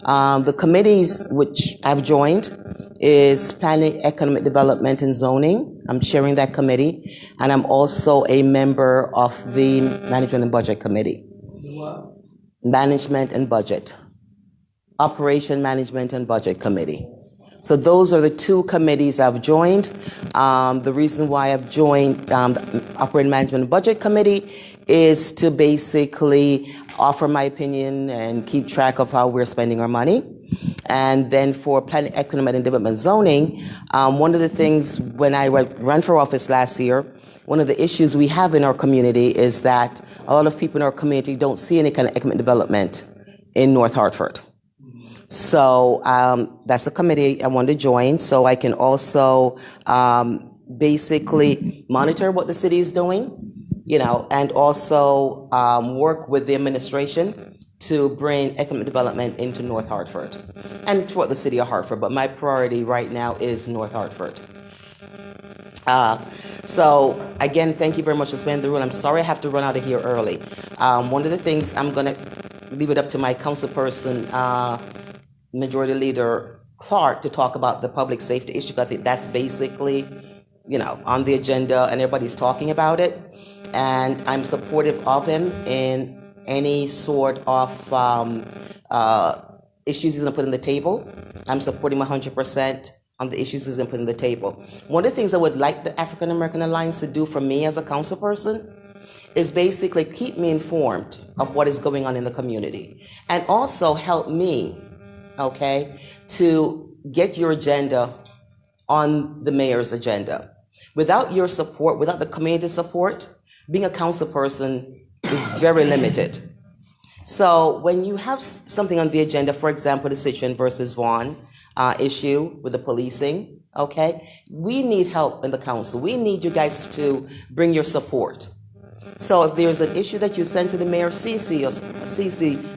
The committees which I've joined is Planning, Economic Development, and Zoning. I'm chairing that committee, and I'm also a member of the Management and Budget Committee. What? Management and Budget. Operation Management and Budget Committee. So those are the two committees I've joined. The reason why I've joined the Operating Management and Budget Committee is to basically offer my opinion and keep track of how we're spending our money. And then for Planning, Economic and Development Zoning, one of the things when I ran for office last year, one of the issues we have in our community is that a lot of people in our community don't see any kind of economic development in North Hartford. So that's a committee I want to join so I can also basically monitor what the city is doing, and also work with the administration to bring economic development into North Hartford and throughout the city of Hartford. But my priority right now is North Hartford. So again, thank you very much for spending the room. I'm sorry I have to run out of here early. One of the things I'm going to leave it up to my councilperson, Majority Leader Clark, to talk about the public safety issue. I think that's basically, on the agenda and everybody's talking about it. And I'm supportive of him in any sort of issues he's going to put on the table. I'm supporting him 100% on the issues he's going to put on the table. One of the things I would like the African American Alliance to do for me as a councilperson is basically keep me informed of what is going on in the community and also help me, to get your agenda on the mayor's agenda. Without your support, without the community support, being a councilperson is very limited. So when you have something on the agenda, for example, the Citron versus Vaughan issue with the policing, we need help in the council. We need you guys to bring your support. So if there's an issue that you send to the mayor, CC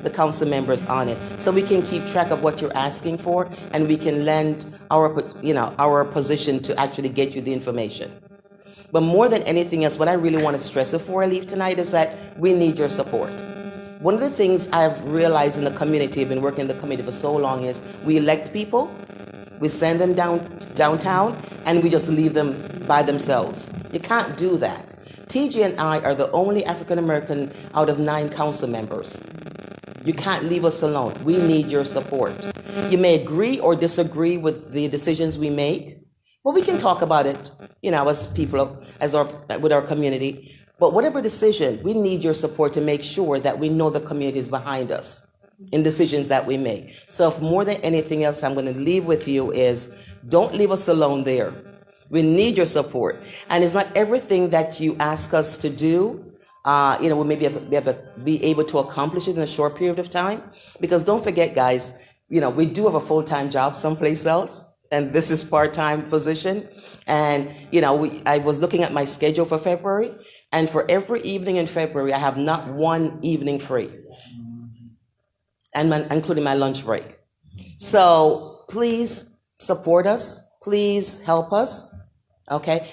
the council members on it, so we can keep track of what you're asking for, and we can lend our position to actually get you the information. But more than anything else, what I really want to stress before I leave tonight is that we need your support. One of the things I've realized in the community, I've been working in the community for so long, is we elect people, we send them downtown, and we just leave them by themselves. You can't do that. TJ and I are the only African American out of 9 council members. You can't leave us alone. We need your support. You may agree or disagree with the decisions we make, but we can talk about it, as people, with our community. But whatever decision, we need your support to make sure that we know the community is behind us in decisions that we make. So if more than anything else I'm going to leave with you is, don't leave us alone there. We need your support. And it's not everything that you ask us to do, we may be able to accomplish it in a short period of time. Because don't forget, guys, we do have a full-time job someplace else, and this is part-time position. And, I was looking at my schedule for February, and for every evening in February, I have not one evening free, and including my lunch break. So please support us. Please help us.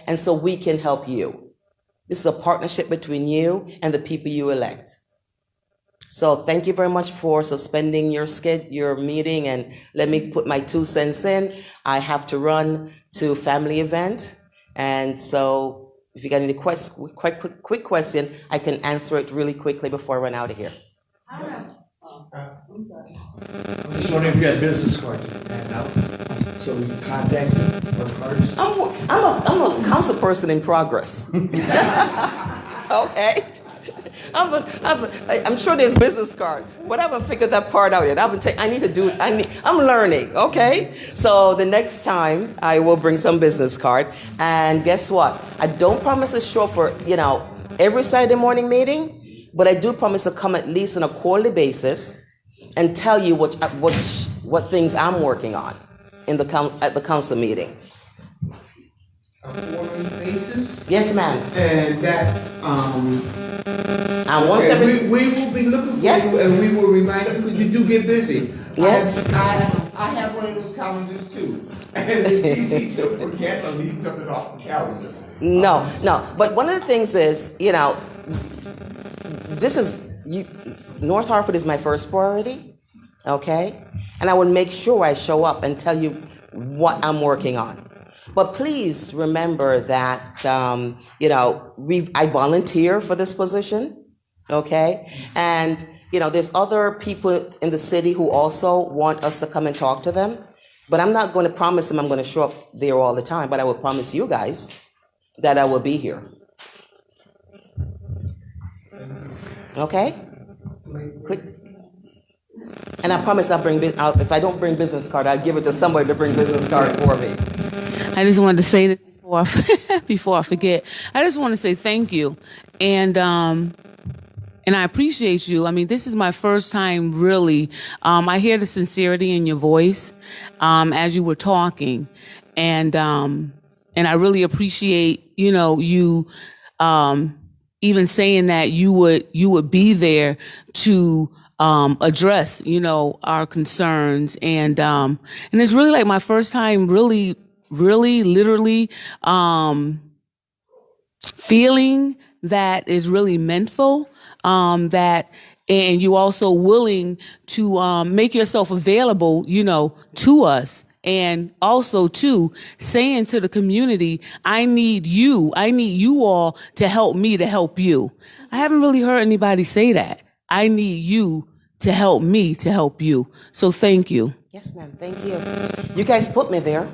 And so we can help you. This is a partnership between you and the people you elect. So thank you very much for suspending your meeting, and let me put my 2 cents in. I have to run to a family event, and so if you got any quick question, I can answer it really quickly before I run out of here. I'm just wondering if you had business cards so we can contact you or cards. I'm a council person in progress. I'm sure there's business card, but I haven't figured that part out yet. I'm learning. So the next time I will bring some business card, and guess what? I don't promise to show up for every Saturday morning meeting, but I do promise to come at least on a quarterly basis and tell you what things I'm working on at the council meeting. A quarterly basis? Yes, ma'am. And that we will be looking for yes. you, and we will remind you, because you do get busy. Yes. I have one of those calendars too, and it's easy to forget or leave something off the calendar. No. But one of the things is, North Hartford is my first priority, And I will make sure I show up and tell you what I'm working on. But please remember that, I volunteer for this position, okay? And, there's other people in the city who also want us to come and talk to them. But I'm not going to promise them I'm going to show up there all the time, but I will promise you guys that I will be here. Okay? Quick. And I promise I'll bring, if I don't bring business card, I'll give it to somebody to bring business card for me. I just wanted to say this before I forget. I just want to say thank you. And I appreciate you. I mean, this is my first time really. I hear the sincerity in your voice as you were talking. And I really appreciate, you even saying that you would be there to address, our concerns. And it's really like my first time really, literally feeling that is really meantful. And you also willing to make yourself available, to us. And also, too, saying to the community, I need you all to help me to help you. I haven't really heard anybody say that. I need you to help me to help you. So thank you. Yes, ma'am. Thank you. You guys put me there.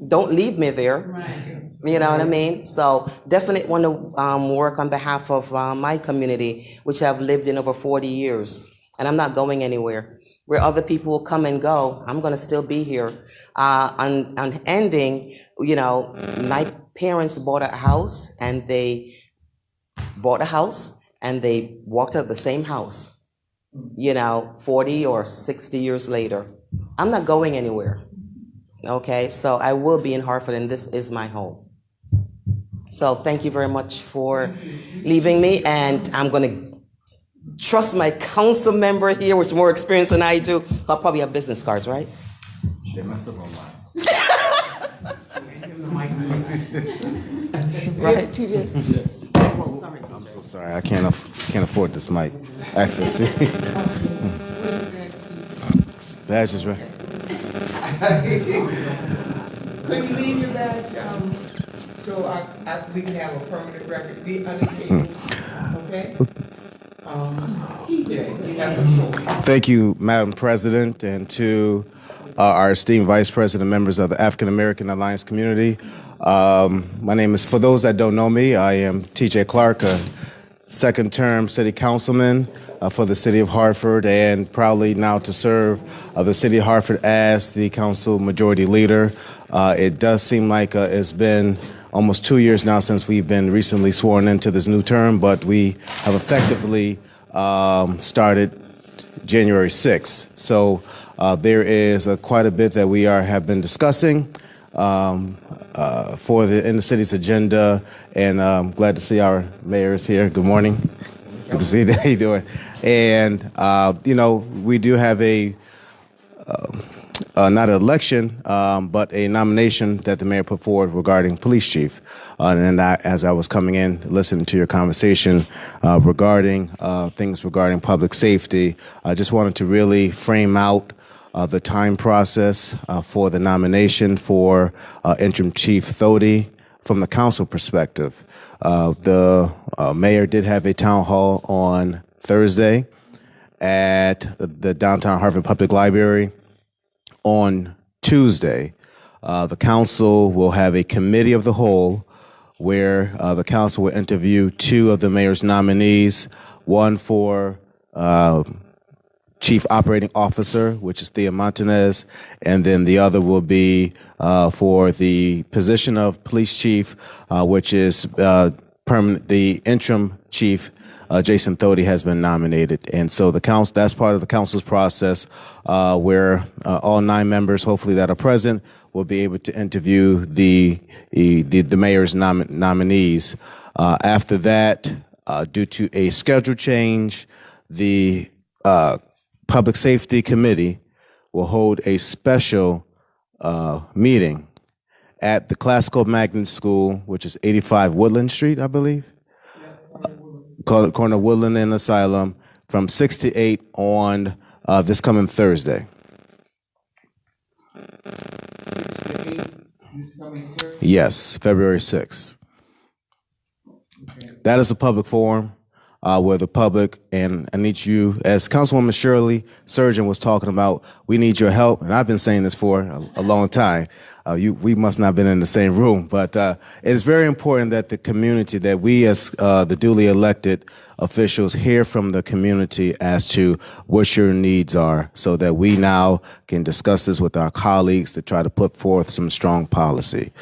Don't leave me there. Right. You know what I mean? So definitely want to work on behalf of my community, which I've lived in over 40 years. And I'm not going anywhere. Where other people will come and go, I'm going to still be here. On ending, my parents bought a house and they walked out the same house, 40 or 60 years later. I'm not going anywhere. Okay, so I will be in Hartford, and this is my home. So thank you very much for leaving me, and I'm going to trust my council member here, which is more experienced than I do. I'll probably have business cards, right? They must have gone Right, TJ? I'm so sorry. I can't afford this mic. Access. Badge is right. Could you leave your badge, so we can have a permanent record, be understated, okay? TJ, you have the floor. Thank you, Madam President, and to our esteemed Vice President, members of the African American Alliance community. My name is, for those that don't know me, I am TJ Clark, a second-term city councilman for the city of Hartford, and proudly now to serve the city of Hartford as the council majority leader. It does seem like it's been almost 2 years now since we've been recently sworn into this new term, but we have effectively started January 6th. So there is quite a bit that we have been discussing in the city's agenda, and I'm glad to see our mayor is here. Good morning. Good to see you. How you doing? And we do have not an election, but a nomination that the mayor put forward regarding police chief. And as I was coming in, listening to your conversation regarding things regarding public safety, I just wanted to really frame out the time process for the nomination for interim chief Thody from the council perspective. The mayor did have a town hall on Thursday at the downtown Hartford Public Library. On Tuesday, the council will have a committee of the whole where the council will interview two of the mayor's nominees, one for chief operating officer, which is Thea Montanez, and then the other will be for the position of police chief, which is the interim chief. Jason Thody has been nominated, and so the council, that's part of the council's process where all 9 members, hopefully that are present, will be able to interview the mayor's nominees. After that, due to a schedule change, the Public Safety Committee will hold a special meeting at the Classical Magnet School, which is 85 Woodland Street, I believe. Corner Woodland and Asylum, from 6 to 8 on this coming Thursday. This coming Thursday? Yes, February 6th. Okay. That is a public forum where the public, and I need you, as Councilwoman Shirley Surgeon was talking about, we need your help, and I've been saying this for a long time. We must not have been in the same room, but it's very important that the community, that we as the duly elected officials hear from the community as to what your needs are, so that we now can discuss this with our colleagues to try to put forth some strong policy.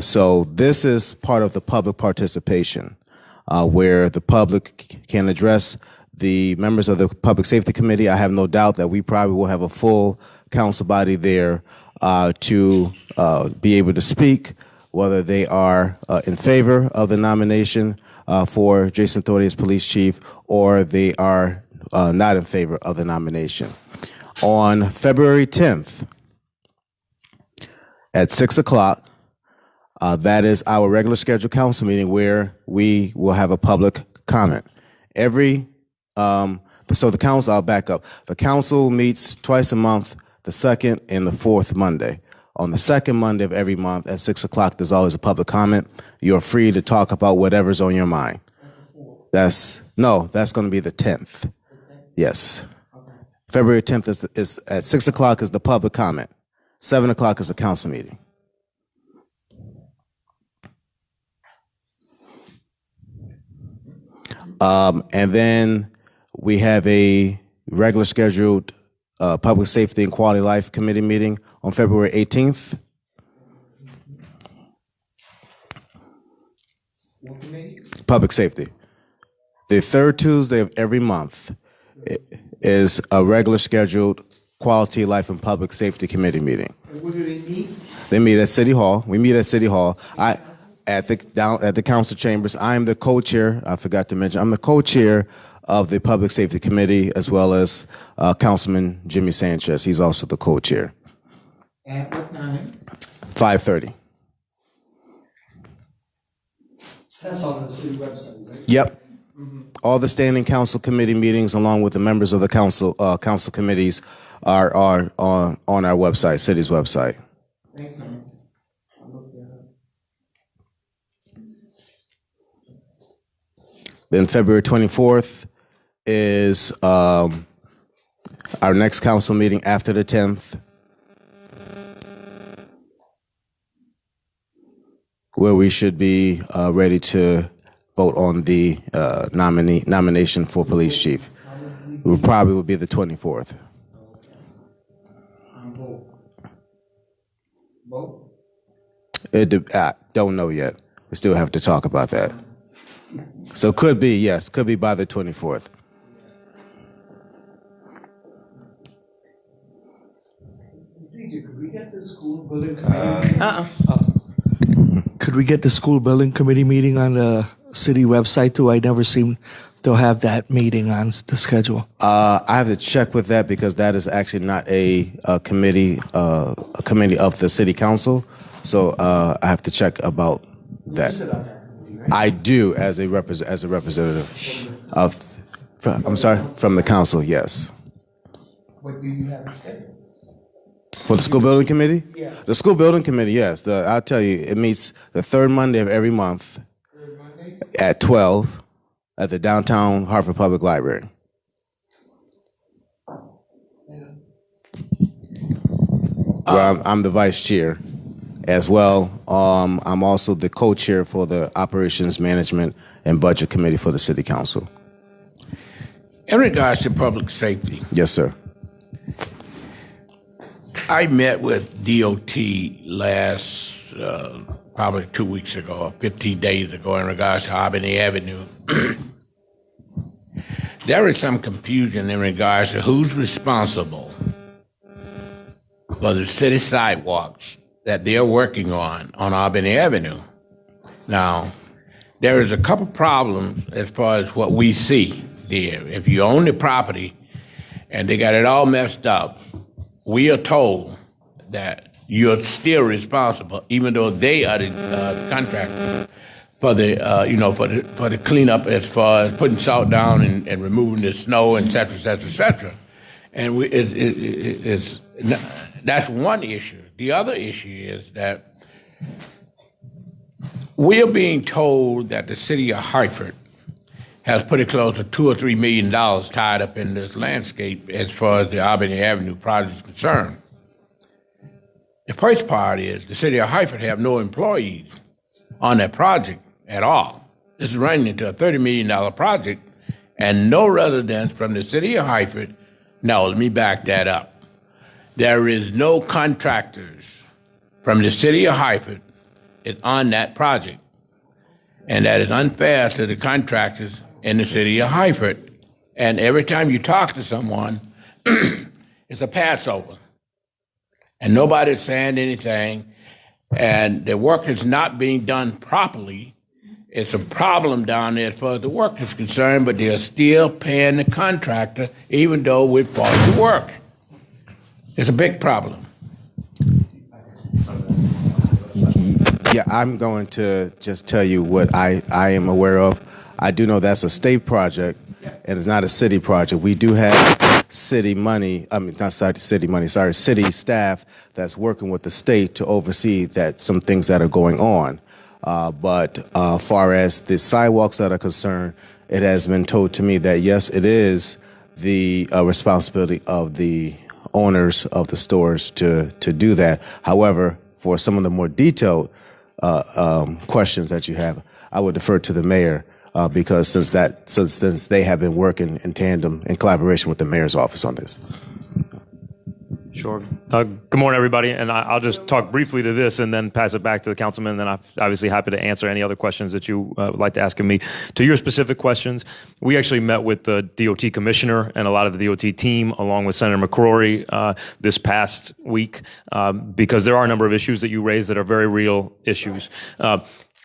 So this is part of the public participation, where the public can address the members of the Public Safety Committee. I have no doubt that we probably will have a full council body there to be able to speak, whether they are in favor of the nomination for Jason Thornton as police chief, or they are not in favor of the nomination. On February 10th at 6 o'clock, that is our regular scheduled council meeting where we will have a public comment. So the council, I'll back up. The council meets twice a month, the second and the fourth Monday. On the second Monday of every month at 6 o'clock, there's always a public comment. You're free to talk about whatever's on your mind. That's going to be the 10th. Yes. February 10th is at 6 o'clock is the public comment. 7 o'clock is a council meeting. And then we have a regular scheduled Public Safety and Quality of Life Committee meeting on February 18th. What committee? Public Safety. The third Tuesday of every month is a regular scheduled Quality of Life and Public Safety Committee meeting. And where do they meet? They meet at City Hall. We meet at City Hall. At the council chambers. I'm the co-chair. I forgot to mention, I'm the co-chair of the Public Safety Committee, as well as Councilman Jimmy Sanchez. He's also the co-chair. At what time? 5:30. That's on the city website, right? Yep. All the standing council committee meetings, along with the members of the council committees, are on our website, city's website. Thank you. I'll look that up. Then February 24th is our next council meeting after the 10th, where we should be ready to vote on the nomination for police chief. It probably will be the 24th. Vote. Vote? I don't know yet. We still have to talk about that. So could be, yes, could be by the 24th. Could we get the school building committee? Could we get the school building committee meeting on the city website too? I never seem to have that meeting on the schedule. I have to check with that because that is actually not a committee of the city council. So I have to check about that. You sit on that committee, right? I do as a representative of, from the council, yes. What do you have scheduled? For the school building committee? Yeah. The school building committee, yes. I'll tell you, it meets the third Monday of every month Third Monday? at 12 at the downtown Hartford Public Library. Where I'm the vice chair as well. I'm also the co-chair for the Operations Management and Budget Committee for the City Council. In regards to public safety, Yes, sir. I met with DOT last, probably 2 weeks ago, or 15 days ago, in regards to Albany Avenue. There is some confusion in regards to who's responsible for the city sidewalks that they're working on Albany Avenue. Now, there is a couple problems as far as what we see there. If you own the property and they got it all messed up, we are told that you're still responsible, even though they are the contractor for the for the cleanup as far as putting salt down and removing the snow, et cetera, et cetera, et cetera. And that's one issue. The other issue is that We are being told that the city of Hartford has pretty close to $2 or $3 million tied up in this landscape as far as the Albany Avenue project is concerned. The first part is the city of Hartford have no employees on that project at all. This is running into a $30 million project, and no residents from the city of Hartford. No, let me back that up. There is no contractors from the city of Hartford is on that project, and that is unfair to the contractors in the city of Hartford. And every time you talk to someone, it's a Passover, and nobody's saying anything, and the work is not being done properly. It's a problem down there as far as the work is concerned, but they're still paying the contractor even though we're faulty the work. It's a big problem. Yeah, I'm going to just tell you what I am aware of. I do know that's a state project, and it's not a city project. We do have city money, city staff that's working with the state to oversee that some things that are going on. But far as the sidewalks that are concerned, it has been told to me that, yes, it is the responsibility of the owners of the stores to do that. However, for some of the more detailed questions that you have, I would defer to the mayor because since they have been working in tandem in collaboration with the mayor's office on this. Sure. Good morning, everybody. And I'll just talk briefly to this and then pass it back to the councilman. And then I'm obviously happy to answer any other questions that you would like to ask of me. To your specific questions, we actually met with the DOT commissioner and a lot of the DOT team, along with Senator McCauley, this past week, because there are a number of issues that you raised that are very real issues.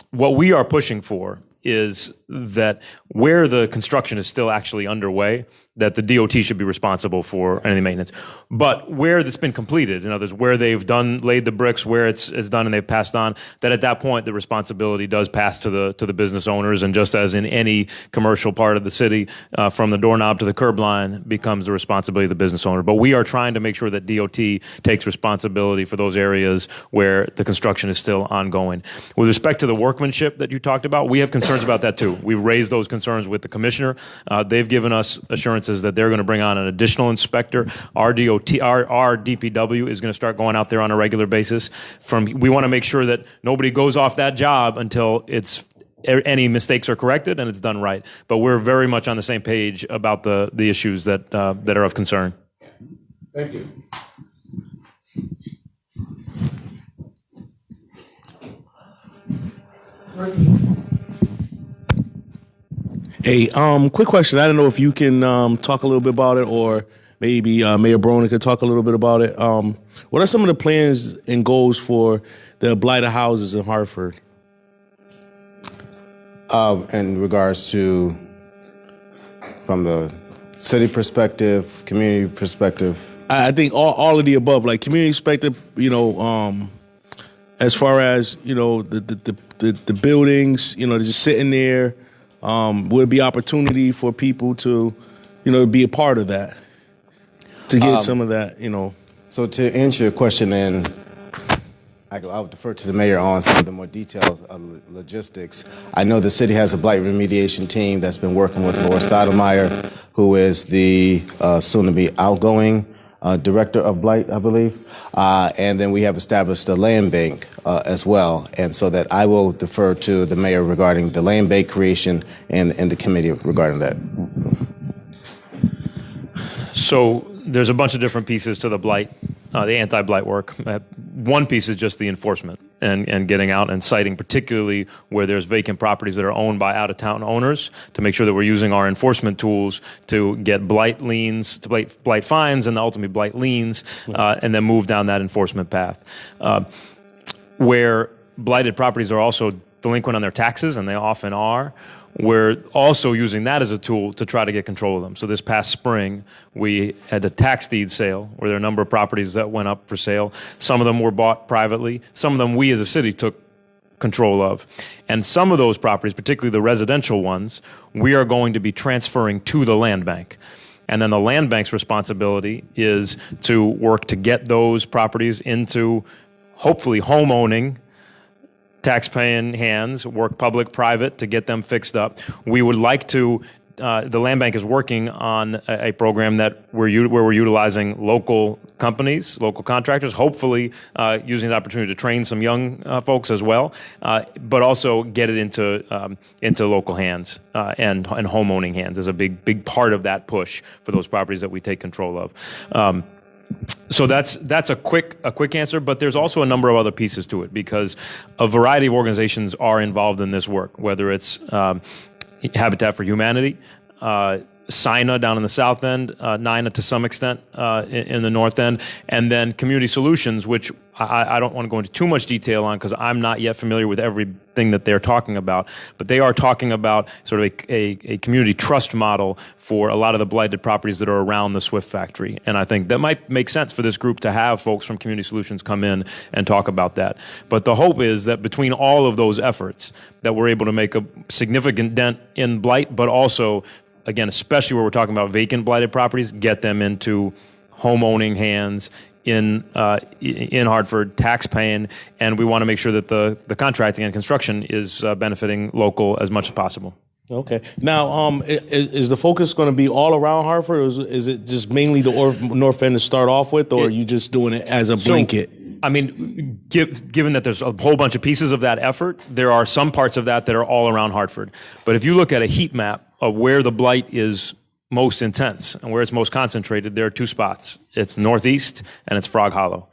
What we are pushing for is that where the construction is still actually underway, that the DOT should be responsible for any maintenance. But where it's been completed, in other words, where they've laid the bricks, where it's done and they've passed on, that at that point the responsibility does pass to the business owners. And just as in any commercial part of the city, from the doorknob to the curb line becomes the responsibility of the business owner. But we are trying to make sure that DOT takes responsibility for those areas where the construction is still ongoing. With respect to the workmanship that you talked about, we have concerns about that too. We've raised those concerns with the commissioner. They've given us assurances that they're going to bring on an additional inspector. Our DPW is going to start going out there on a regular basis. We want to make sure that nobody goes off that job until any mistakes are corrected and it's done right. But we're very much on the same page about the issues that are of concern. Thank you. Hey, quick question. I don't know if you can talk a little bit about it, or maybe Mayor Broner could talk a little bit about it. What are some of the plans and goals for the blighted houses in Hartford? In regards to, from the city perspective, community perspective? I think all of the above, like community perspective, as far as, the buildings, they're just sitting there. Would it be opportunity for people to, be a part of that, to get some of that, So to answer your question, then I would defer to the mayor on some of the more detailed logistics. I know the city has a blight remediation team that's been working with Laura Stoudemire, who is the soon-to-be outgoing director of blight, I believe. And then we have established a land bank as well. And so that I will defer to the mayor regarding the land bank creation and the committee regarding that. So there's a bunch of different pieces to the blight, the anti-blight work. One piece is just the enforcement and getting out and citing, particularly where there's vacant properties that are owned by out-of-town owners, to make sure that we're using our enforcement tools to get blight liens, to blight fines, and ultimately blight liens, and then move down that enforcement path. Where blighted properties are also delinquent on their taxes, and they often are, we're also using that as a tool to try to get control of them. So this past spring, we had a tax deed sale where there are a number of properties that went up for sale. Some of them were bought privately. Some of them we as a city took control of. And some of those properties, particularly the residential ones, we are going to be transferring to the land bank. And then the land bank's responsibility is to work to get those properties into hopefully home owning, tax-paying hands, work public-private to get them fixed up. We would like to. The Land Bank is working on a program that where we're utilizing local companies, local contractors, hopefully using the opportunity to train some young folks as well, but also get it into local hands and homeowning hands is a big part of that push for those properties that we take control of. So that's a quick answer, but there's also a number of other pieces to it because a variety of organizations are involved in this work, whether it's Habitat for Humanity, SINA down in the south end, NINA to some extent in the north end, and then Community Solutions, which I don't want to go into too much detail on because I'm not yet familiar with everything that they're talking about, but they are talking about sort of a community trust model for a lot of the blighted properties that are around the Swift factory. And I think that might make sense for this group to have folks from Community Solutions come in and talk about that. But the hope is that between all of those efforts that we're able to make a significant dent in blight, but also, again, especially where we're talking about vacant blighted properties, get them into homeowning hands in Hartford, tax paying, and we want to make sure that the contracting and construction is benefiting local as much as possible. Okay. Now, is the focus going to be all around Hartford, or is it just mainly the North End to start off with, or are you just doing it as a blanket? I mean, given that there's a whole bunch of pieces of that effort, there are some parts of that are all around Hartford. But if you look at a heat map of where the blight is most intense and where it's most concentrated, there are two spots. It's Northeast and it's Frog Hollow.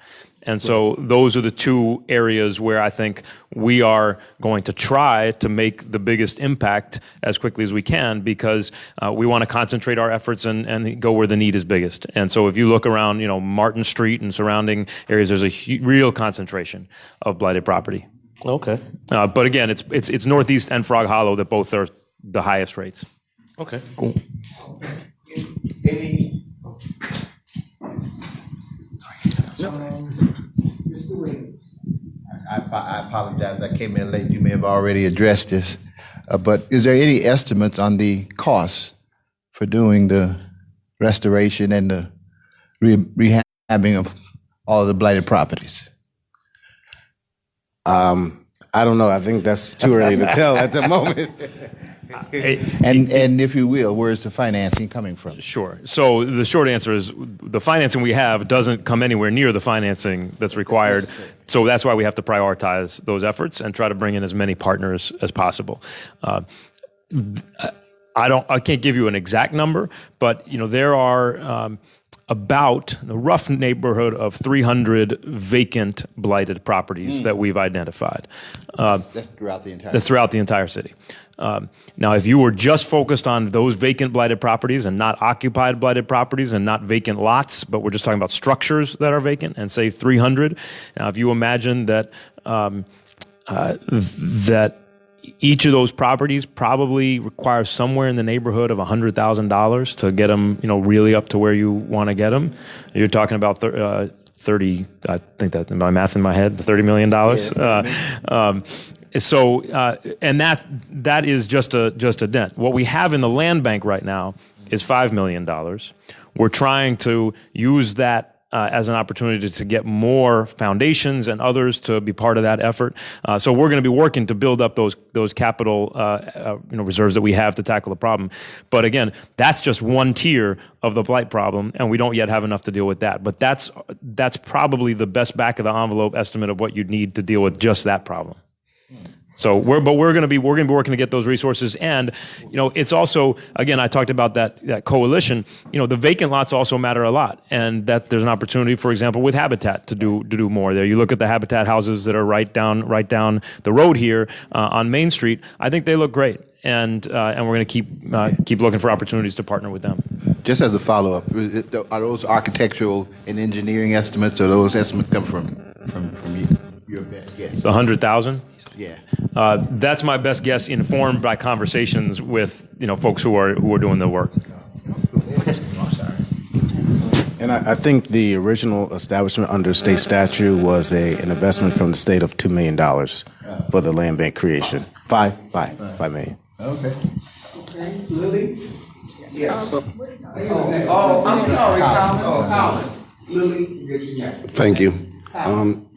And so those are the two areas where I think we are going to try to make the biggest impact as quickly as we can because we want to concentrate our efforts and go where the need is biggest. And so if you look around, Martin Street and surrounding areas, there's a real concentration of blighted property. Okay. But again, it's Northeast and Frog Hollow that both are the highest rates. Okay, cool. Any? Mr. Williams. I apologize. I came in late. You may have already addressed this. But is there any estimates on the cost for doing the restoration and the rehabbing of all the blighted properties? I don't know. I think that's too early to tell at the moment. And if you will, where's the financing coming from? Sure. So the short answer is the financing we have doesn't come anywhere near the financing that's required. So that's why we have to prioritize those efforts and try to bring in as many partners as possible. I can't give you an exact number, but there are about the rough neighborhood of 300 vacant blighted properties that we've identified. That's throughout the entire. That's throughout the entire city. Now, if you were just focused on those vacant blighted properties and not occupied blighted properties and not vacant lots, but we're just talking about structures that are vacant and say 300. Now, if you imagine that that each of those properties probably requires somewhere in the neighborhood of $100,000 to get them, really up to where you want to get them. You're talking about 30. I think that my math in my head, the $30 million. And that is just a dent. What we have in the land bank right now is $5 million. We're trying to use that as an opportunity to get more foundations and others to be part of that effort. So we're going to be working to build up those capital reserves that we have to tackle the problem. But again, that's just one tier of the blight problem, and we don't yet have enough to deal with that. But that's probably the best back of the envelope estimate of what you'd need to deal with just that problem. So we're going to be working to get those resources, and it's also, again, I talked about that coalition. The vacant lots also matter a lot, and that there's an opportunity, for example, with Habitat to do more there. You look at the Habitat houses that are right down the road here on Main Street. I think they look great, and we're going to keep looking for opportunities to partner with them. Just as a follow-up, are those architectural and engineering estimates, or those estimates come from you? Your best guess. The 100,000. Yeah. That's my best guess, informed by conversations with folks who are doing the work. And I think the original establishment under state statute was an investment from the state of $2 million for the land bank creation. $5 million. Okay. Okay, Lily? Yes. I'm sorry, Colin. Lily, good to you. Thank you.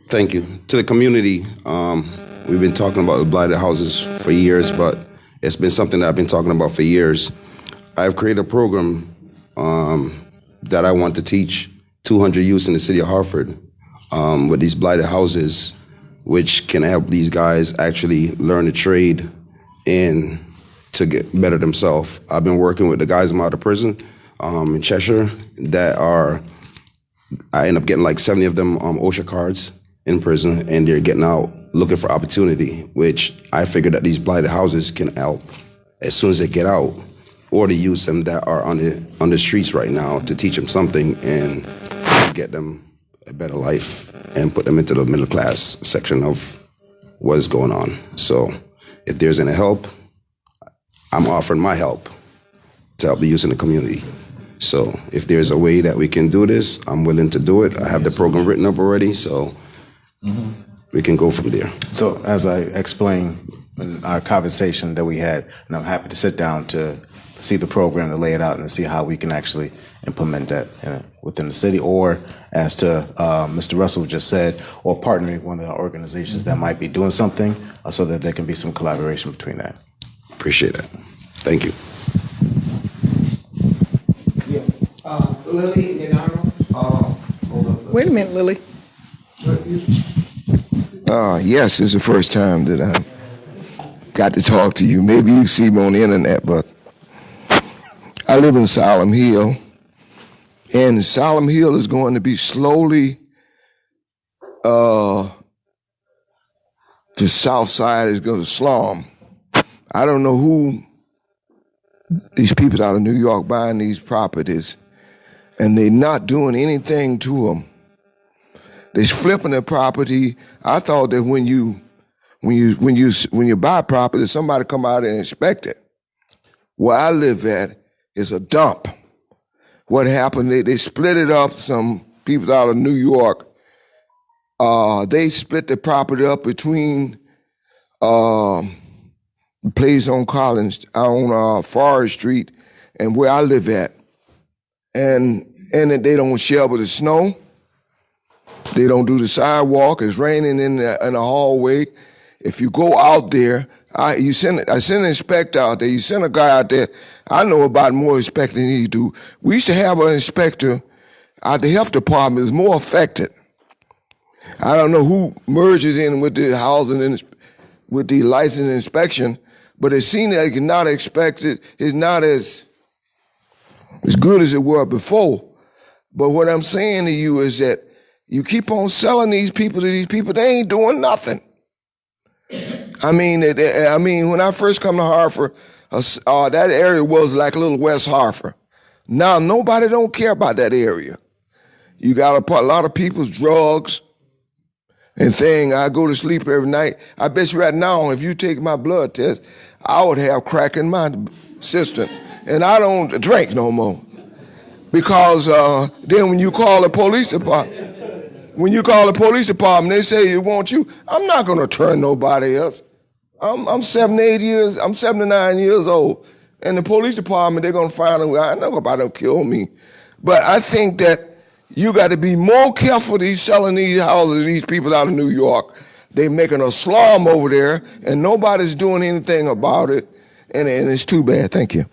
Thank you. To the community we've been talking about the blighted houses for years, but it's been something that I've been talking about for years. I've created a program that I want to teach 200 youths in the city of Hartford with these blighted houses, which can help these guys actually learn a trade and to get better themselves. I've been working with the guys out of prison in Cheshire I end up getting like 70 of them OSHA cards in prison, and they're getting out looking for opportunity, which I figured that these blighted houses can help as soon as they get out, or to use them that are on the streets right now to teach them something and get them a better life and put them into the middle class section of what is going on. So if there's any help, I'm offering my help to help the youth in the community. So if there's a way that we can do this, I'm willing to do it. I have the program written up already, so we can go from there. So as I explained in our conversation that we had, and I'm happy to sit down to see the program, to lay it out and see how we can actually implement that within the city, or as to Mr. Russell just said, or partnering with one of the organizations that might be doing something so that there can be some collaboration between that. Appreciate that. Thank you. Lily and Arnold. Wait a minute, Lily. Yes, it's the first time that I got to talk to you. Maybe you see me on the internet, but I live in Solemn Hill, and Solemn Hill is going to be slowly, the south side is going to slum. I don't know who these people out of New York buying these properties, and they're not doing anything to them. They're flipping the property. I thought that when you buy property, somebody come out and inspect it. Where I live at is a dump. What happened? They split it up. Some people out of New York, they split the property up between the place on Collins, on Forest Street, and where I live at, and they don't shovel the snow. They don't do the sidewalk. It's raining in the hallway. If you go out there, I send an inspector out there. You send a guy out there. I know about more inspecting than you do. We used to have an inspector out the health department is more affected. I don't know who merges in with the housing and with the license and inspection, but it seems like it's not expected. It's not as good as it were before. But what I'm saying to you is that you keep on selling these people to these people, they ain't doing nothing. I mean, when I first come to Hartford, that area was like a little West Hartford. Now, nobody don't care about that area. You got a lot of people's drugs and thing. I go to sleep every night. I bet you right now, if you take my blood test, I would have crack in my system. And I don't drink no more. Because then when you call the police department, they say it want you. I'm not going to turn nobody else. I'm 79 years old. And the police department, they're going to find a way. I know nobody will kill me. But I think that you got to be more careful selling these houses to these people out of New York. They're making a slum over there, and nobody's doing anything about it. And it's too bad. Thank you.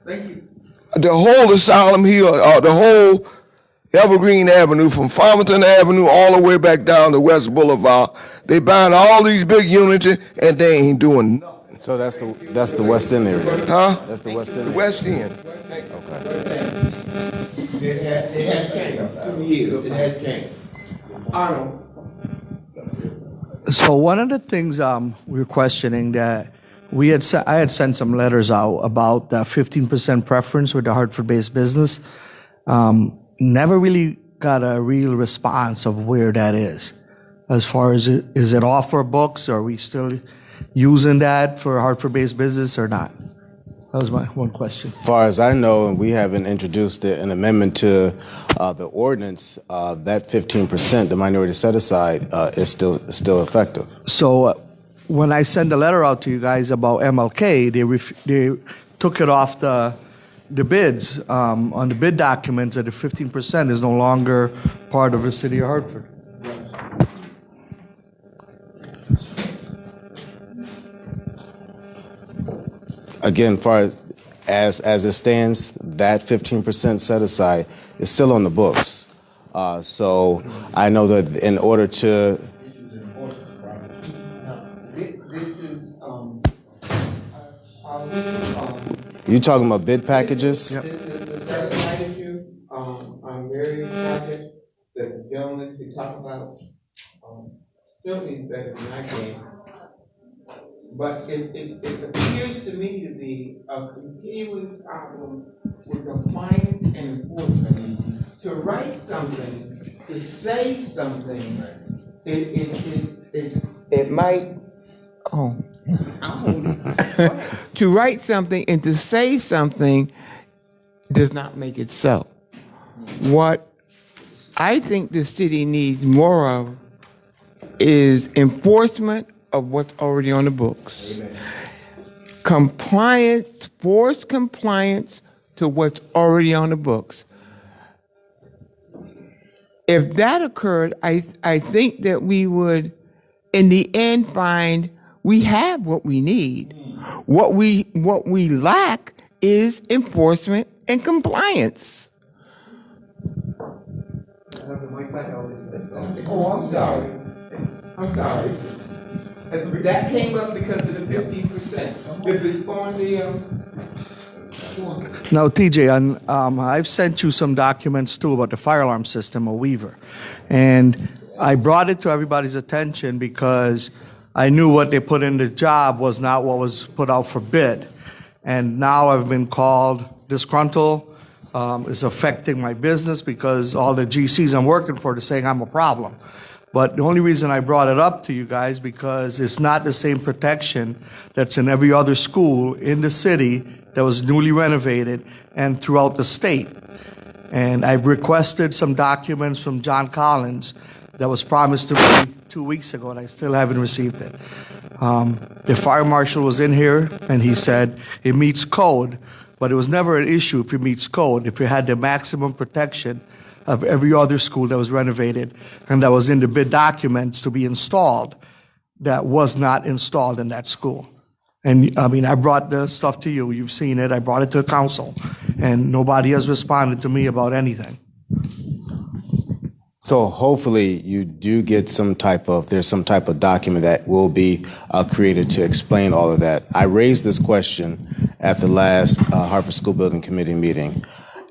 Thank you. The whole Asylum Hill, the whole Evergreen Avenue, from Farmington Avenue all the way back down to West Boulevard, they buying all these big units, and they ain't doing nothing. So that's the West End area? Huh? That's the West End? The West End. Okay. It has changed. 2 years, it has changed. Arnold. So one of the things we were questioning that I had sent some letters out about the 15% preference with the Hartford-based business. Never really got a real response of where that is. As far as is it off our books? Are we still using that for Hartford-based business or not? That was my one question. As far as I know, and we haven't introduced an amendment to the ordinance, that 15%, the minority set aside, is still effective. So when I send a letter out to you guys about MLK, they took it off the bids on the bid documents that the 15% is no longer part of the city of Hartford. Again, far as it stands, that 15% set aside is still on the books. So I know that in order to you talking about bid packages? The certified issue, on various projects that the gentleman could talk about, certainly better than I can. But it appears to me to be a continuing problem with compliance and enforcement. To write something, to say something, it might, to write something and to say something does not make it so. What I think the city needs more of is enforcement of what's already on the books. Amen. Compliance, forced compliance to what's already on the books. If that occurred, I think that we would, in the end, find we have what we need. What we lack is enforcement and compliance. Oh, I'm sorry. I'm sorry. That came up because of the 15%. If it's on the Now, TJ, I've sent you some documents too about the fire alarm system of Weaver. And I brought it to everybody's attention because I knew what they put in the job was not what was put out for bid. And now I've been called disgruntled. It's affecting my business because all the GCs I'm working for are saying I'm a problem. But the only reason I brought it up to you guys because it's not the same protection that's in every other school in the city that was newly renovated and throughout the state. And I've requested some documents from John Collins that was promised to me 2 weeks ago, and I still haven't received it. The fire marshal was in here, and he said it meets code, but it was never an issue if it meets code, if it had the maximum protection of every other school that was renovated and that was in the bid documents to be installed that was not installed in that school. And I mean, I brought the stuff to you. You've seen it. I brought it to the council, and nobody has responded to me about anything. So hopefully you do get there's some type of document that will be created to explain all of that. I raised this question at the last Hartford School Building Committee meeting.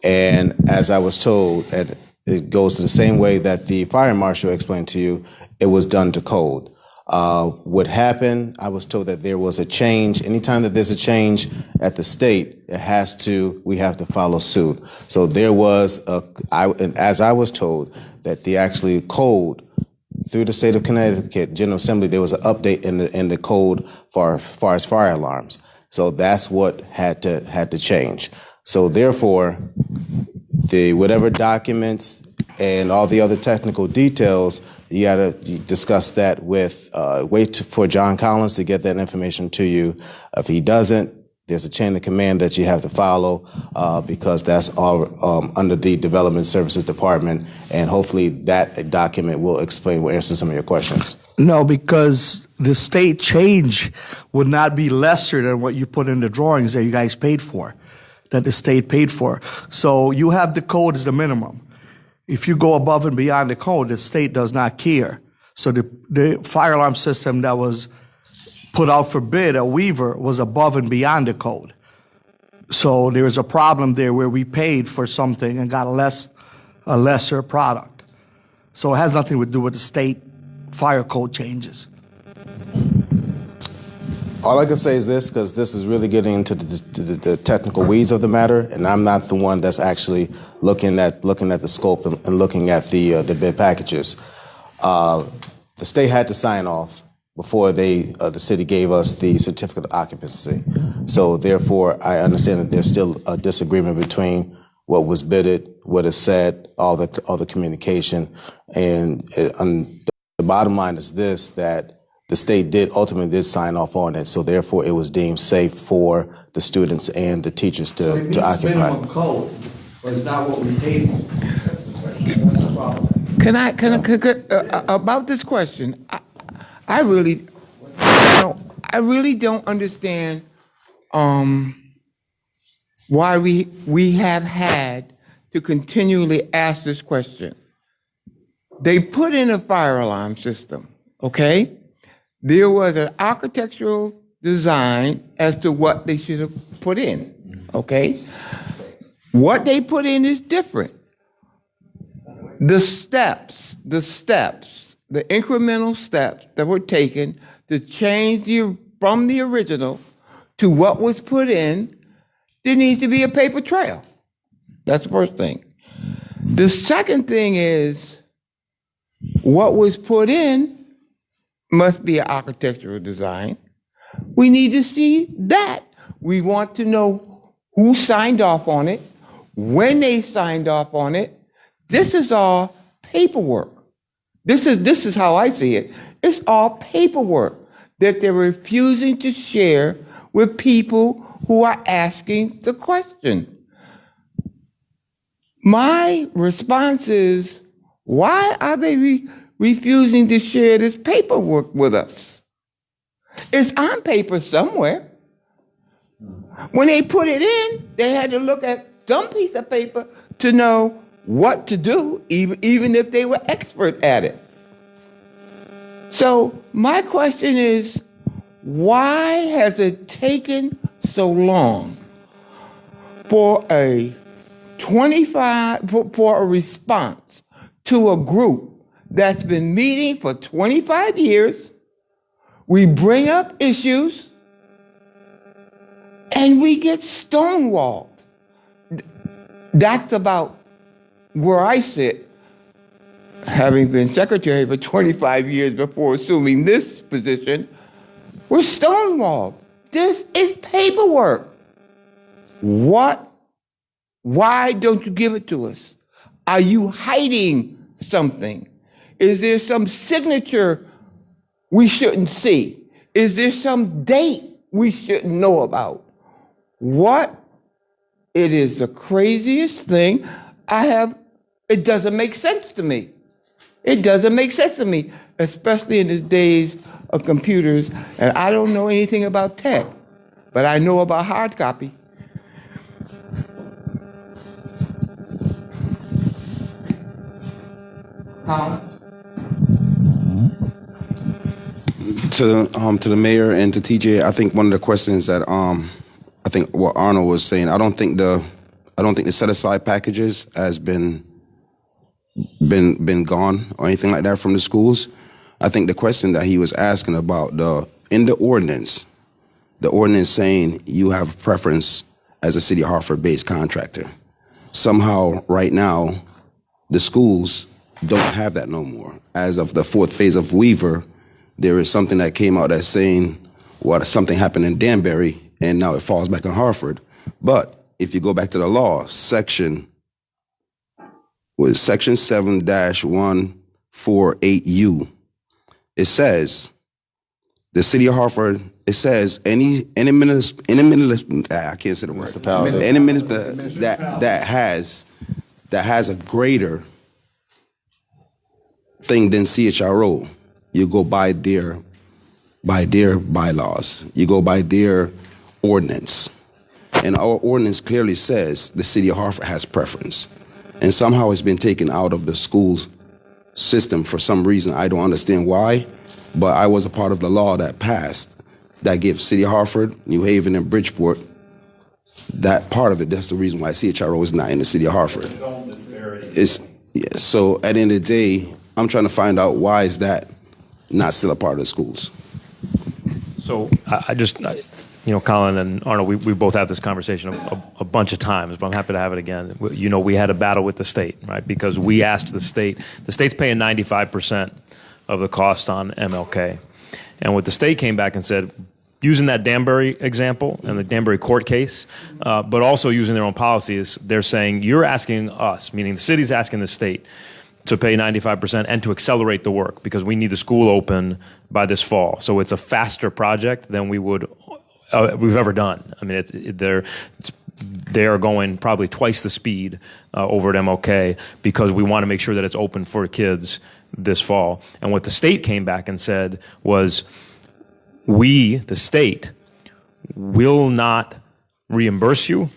And as I was told, and it goes the same way that the fire marshal explained to you, it was done to code. What happened, I was told that there was a change. Anytime that there's a change at the state, we have to follow suit. So there was as I was told, that the actually code through the state of Connecticut General Assembly, there was an update in the code for far as fire alarms. So that's what had to change. So therefore, whatever documents and all the other technical details, you got to discuss that with, wait for John Collins to get that information to you. If he doesn't, there's a chain of command that you have to follow because that's all under the Development Services Department, and hopefully that document will answer some of your questions. No, because the state change would not be lesser than what you put in the drawings that you guys paid for, that the state paid for. So you have the code as the minimum. If you go above and beyond the code, the state does not care. So the fire alarm system that was put out for bid at Weaver was above and beyond the code. So there was a problem there where we paid for something and got a lesser product. So it has nothing to do with the state fire code changes. All I can say is this, because this is really getting into the technical weeds of the matter, and I'm not the one that's actually looking at the scope and looking at the bid packages. The state had to sign off before the city gave us the certificate of occupancy. So therefore, I understand that there's still a disagreement between what was bidded, what is said, all the communication, and the bottom line is this, that the state ultimately did sign off on it, so therefore it was deemed safe for the students and the teachers to occupy. Minimum code, but it's not what we paid for. That's the problem. Can I about this question? I really don't understand why we have had to continually ask this question. They put in a fire alarm system, okay? There was an architectural design as to what they should have put in, okay? What they put in is different. The incremental steps that were taken to change from the original to what was put in, there needs to be a paper trail. That's the first thing. The second thing is what was put in must be an architectural design. We need to see that. We want to know who signed off on it, when they signed off on it. This is all paperwork. This is how I see it. It's all paperwork that they're refusing to share with people who are asking the question. My response is, why are they refusing to share this paperwork with us? It's on paper somewhere. When they put it in, they had to look at some piece of paper to know what to do, even if they were expert at it. So my question is, why has it taken so long for a response to a group that's been meeting for 25 years? We bring up issues and we get stonewalled. That's about where I sit, having been secretary for 25 years before assuming this position. We're stonewalled. This is paperwork. What? Why don't you give it to us? Are you hiding something? Is there some signature we shouldn't see? Is there some date we shouldn't know about? What? It is the craziest thing it doesn't make sense to me. It doesn't make sense to me, especially in the days of computers. And I don't know anything about tech, but I know about hard copy. To the mayor and to TJ, I think one of the questions that I think what Arnold was saying, I don't think the set aside packages has been gone or anything like that from the schools. I think the question that he was asking about in the ordinance saying you have preference as a City of Hartford based contractor. Somehow right now the schools don't have that no more. As of the fourth phase of Weaver, there is something that came out that's saying something happened in Danbury and now it falls back on Hartford. But if you go back to the law, section 7-148U, it says the City of Hartford. It says any I can't say the word. Any minister that has a greater thing than CHRO, you go by their bylaws. You go by their ordinance. And our ordinance clearly says the City of Hartford has preference. And somehow it's been taken out of the school system for some reason. I don't understand why, but I was a part of the law that passed that gives City of Hartford, New Haven, and Bridgeport that part of it. That's the reason why CHRO is not in the City of Hartford. So at the end of the day, I'm trying to find out why is that not still a part of the schools. So Colin and Arnold, we both have this conversation a bunch of times, but I'm happy to have it again. We had a battle with the state, right? Because we asked the state's paying 95% of the cost on MLK. And what the state came back and said, using that Danbury example and the Danbury court case, but also using their own policies, they're saying, you're asking us, meaning the city's asking the state, to pay 95% and to accelerate the work because we need the school open by this fall. So it's a faster project than we've ever done. I mean, they are going probably twice the speed over at MLK because we want to make sure that it's open for kids this fall. And what the state came back and said was, we, the state, will not reimburse you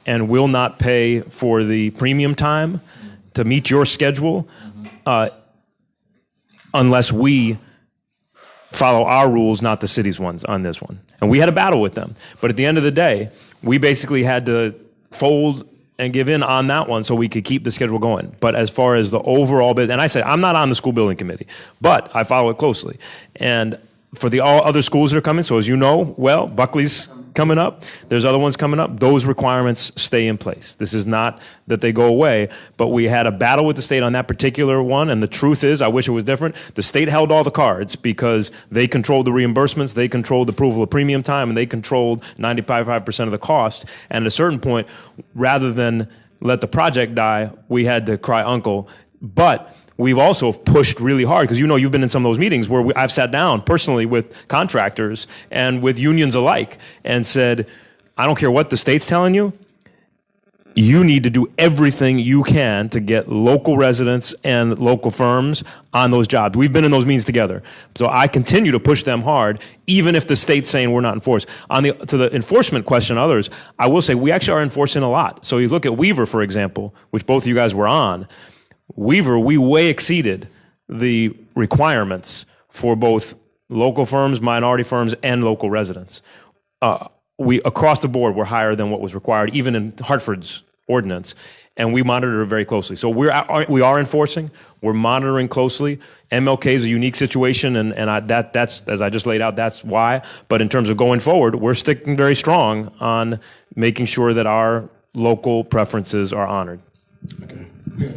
and will not pay for the premium time to meet your schedule unless we follow our rules, not the city's ones on this one. And we had a battle with them. But at the end of the day, we basically had to fold and give in on that one so we could keep the schedule going. But as far as the overall bit, and I said, I'm not on the school building committee, but I follow it closely. And for the all other schools that are coming, so as you know, well, Buckley's coming up, there's other ones coming up, those requirements stay in place. This is not that they go away, but we had a battle with the state on that particular one, and the truth is, I wish it was different. The state held all the cards because they controlled the reimbursements, they controlled the approval of premium time, and they controlled 95% of the cost. And at a certain point, rather than let the project die, we had to cry uncle. But we've also pushed really hard, because you know you've been in some of those meetings where I've sat down personally with contractors and with unions alike and said, I don't care what the state's telling you, you need to do everything you can to get local residents and local firms on those jobs. We've been in those meetings together. So I continue to push them hard, even if the state's saying we're not enforced. To the enforcement question, others, I will say we actually are enforcing a lot. So you look at Weaver, for example, which both of you guys were on. Weaver, we way exceeded the requirements for both local firms, minority firms, and local residents. We, across the board, were higher than what was required, even in Hartford's ordinance, and we monitor it very closely. So we are enforcing, we're monitoring closely. MLK is a unique situation, and that's, as I just laid out, that's why. But in terms of going forward, we're sticking very strong on making sure that our local preferences are honored. Okay.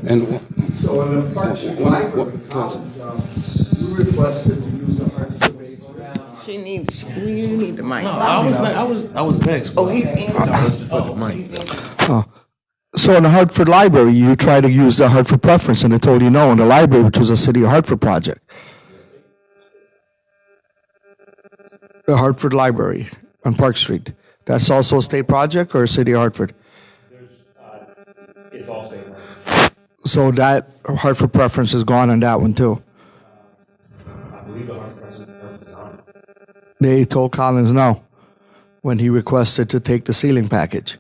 And So in the Parks and Library, you requested to use a Hartford base. You need the mic. I was next. Oh, he's So in the Hartford Library, you tried to use the Hartford preference, and they told you no in the library, which was a City of Hartford project. The Hartford Library on Park Street. That's also a state project or a City of Hartford? It's all state. So that Hartford preference is gone on that one too. I believe the Hartford preference is on it. They told Collins no when he requested to take the ceiling package.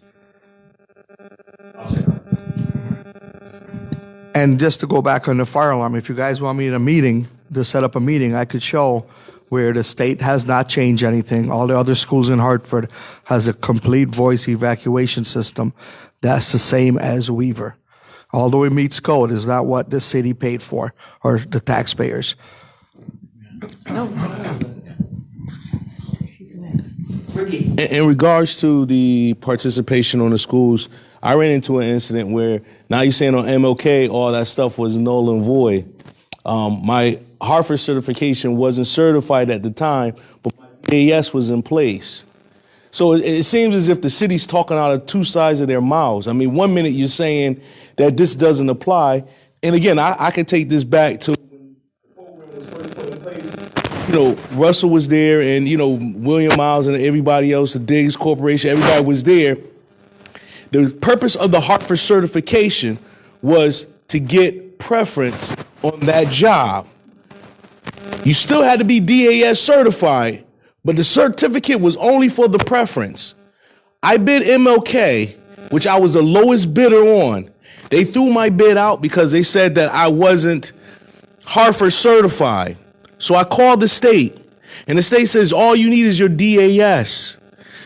And just to go back on the fire alarm, if you guys want me in a meeting, to set up a meeting, I could show where the state has not changed anything. All the other schools in Hartford has a complete voice evacuation system. That's the same as Weaver. Although it meets code, is not what the city paid for, or the taxpayers. In regards to the participation on the schools, I ran into an incident where now you're saying on MLK all that stuff was null and void. My Hartford certification wasn't certified at the time, but my AS was in place. So it seems as if the city's talking out of two sides of their mouths. I mean, 1 minute you're saying that this doesn't apply, and again, I could take this back to when the program was first put in place. You know, Russell was there, and you know William Miles and everybody else, the Diggs Corporation, everybody was there. The purpose of the Hartford certification was to get preference on that job. You still had to be DAS certified, but the certificate was only for the preference. I bid MLK, which I was the lowest bidder on. They threw my bid out because they said that I wasn't Hartford certified. So I called the state, and the state says all you need is your DAS.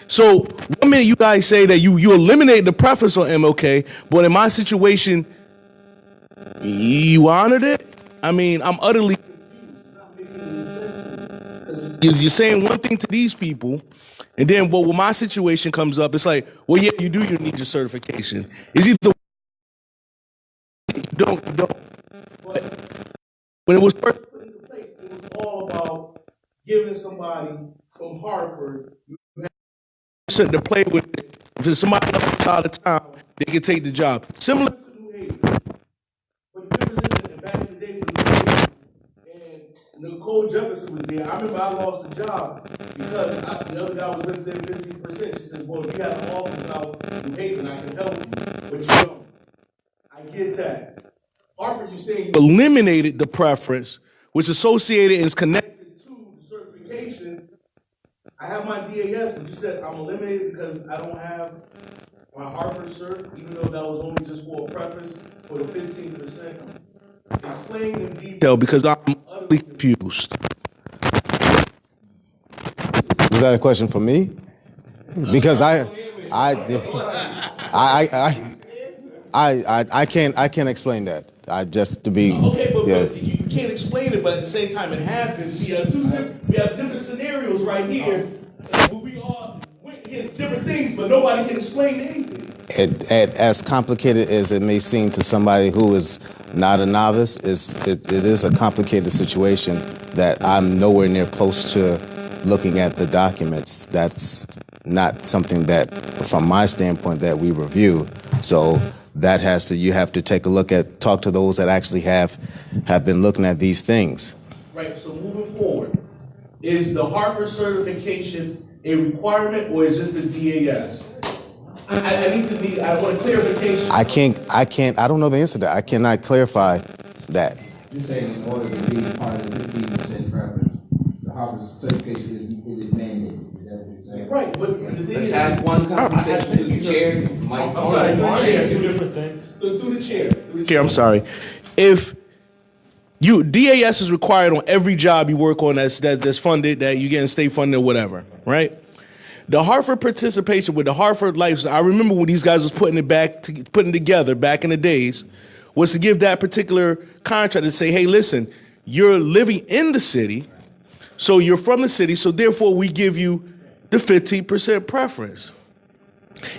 So 1 minute you guys say that you eliminate the preference on MLK, but in my situation, you honored it? I mean, I'm utterly confused. You're saying one thing to these people, and then but when my situation comes up, it's like, well, yeah, you need your certification. It's either you don't. But when it was first put into place, it was all about giving somebody from Hartford something to play with. If somebody else out of town, they can take the job. Similar to New Haven. But the difference is that back in the day with New Haven, and Nicole Jefferson was there. I remember I lost the job because the other guy was with them 15%. She said, well, if you have an office out in New Haven, I can help you. But you don't. I get that. Hartford, you're saying you eliminated the preference, which associated and is connected to the certification. I have my DAS, but you said I'm eliminated because I don't have my Hartford cert, even though that was only just for a preface for the 15%. Explain in detail because I'm utterly confused. Was that a question for me? Because I can't explain that. I just to be Okay, but yeah. you can't explain it, but at the same time it happens. We have different scenarios right here. We all went against different things, but nobody can explain anything. As complicated as it may seem to somebody who is not a novice, it is a complicated situation that I'm nowhere near close to looking at the documents. That's not something that, from my standpoint, that we review. So that you have to take a look at, talk to those that actually have been looking at these things. Right, so moving forward, is the Hartford certification a requirement or is just the DAS? I want a clarification. I don't know the answer to that. I cannot clarify that. You're saying in order to be part of the 15% preference, the Harvard certification is mandated. Is that what you're saying? Right, but the thing Let's is, have one conversation through the chair. I'm sorry, through the chair. Two different things. Through the chair. I'm sorry. If DAS is required on every job you work on that's funded, that you getting state funded or whatever, right? The Hartford participation with the Hartford lifestyle, I remember when these guys was putting it together back in the days, was to give that particular contract and say, hey, listen, you're living in the city, so you're from the city, so therefore we give you the 15% preference.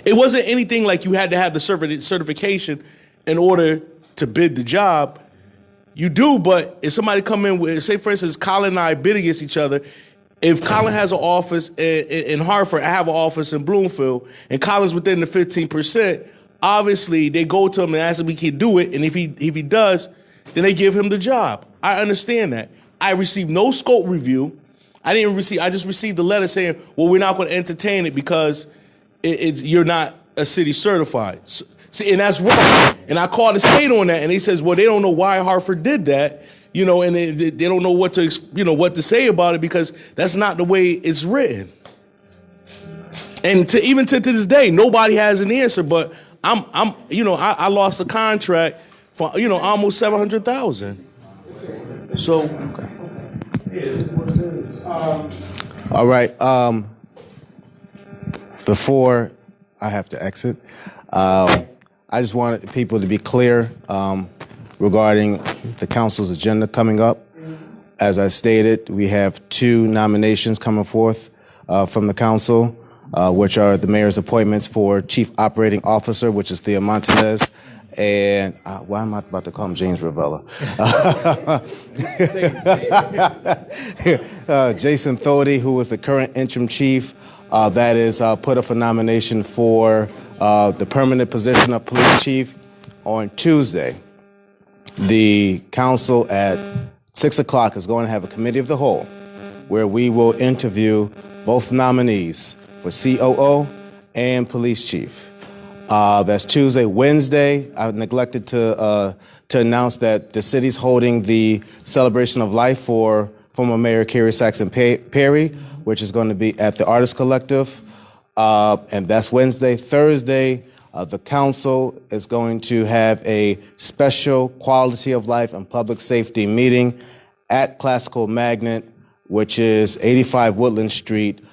It wasn't anything like you had to have the certification in order to bid the job. You do, but if somebody come in with, say for instance, Colin and I bid against each other, if Colin has an office in Hartford, I have an office in Bloomfield, and Colin's within the 15%, obviously they go to him and ask him if he can do it, and if he does, then they give him the job. I understand that. I received no scope review. I just received the letter saying, well, we're not going to entertain it because you're not a city certified. See, and that's wrong. And I called the state on that, and they says, well, they don't know why Hartford did that. And they don't know what to say about it because that's not the way it's written. And even to this day, nobody has an answer. But I lost a contract for almost $700,000. So, all right. Before I have to exit, I just wanted people to be clear. Regarding the council's agenda coming up. As I stated, we have 2 nominations coming forth from the council, which are the mayor's appointments for Chief Operating Officer, which is Thea Montanez, and why am I about to call him James Ravella? Jason Thody, who is the current interim chief, that is put up for nomination for the permanent position of police chief on Tuesday. The council at 6 o'clock is going to have a committee of the whole where we will interview both nominees for COO and police chief. That's Tuesday. Wednesday, I neglected to announce that the city's holding the celebration of life for former Mayor Carrie Saxon Perry, which is going to be at the Artist Collective. And that's Wednesday. Thursday, the council is going to have a special quality of life and public safety meeting at Classical Magnet, which is 85 Woodland Street,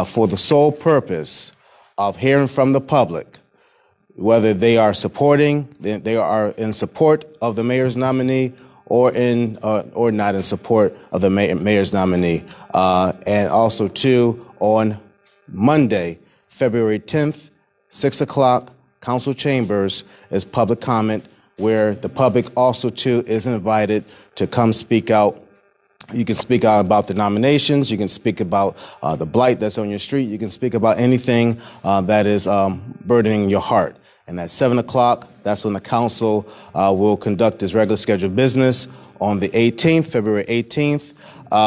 for the sole purpose of hearing from the public, whether they are they are in support of the mayor's nominee or not in support of the mayor's nominee. And also too, on Monday, February 10th, 6 o'clock, council chambers is public comment, where the public also too is invited to come speak out. You can speak out about the nominations. You can speak about the blight that's on your street. You can speak about anything that is burdening your heart. And at 7 o'clock, that's when the council will conduct its regular scheduled business. On the 18th, February 18th,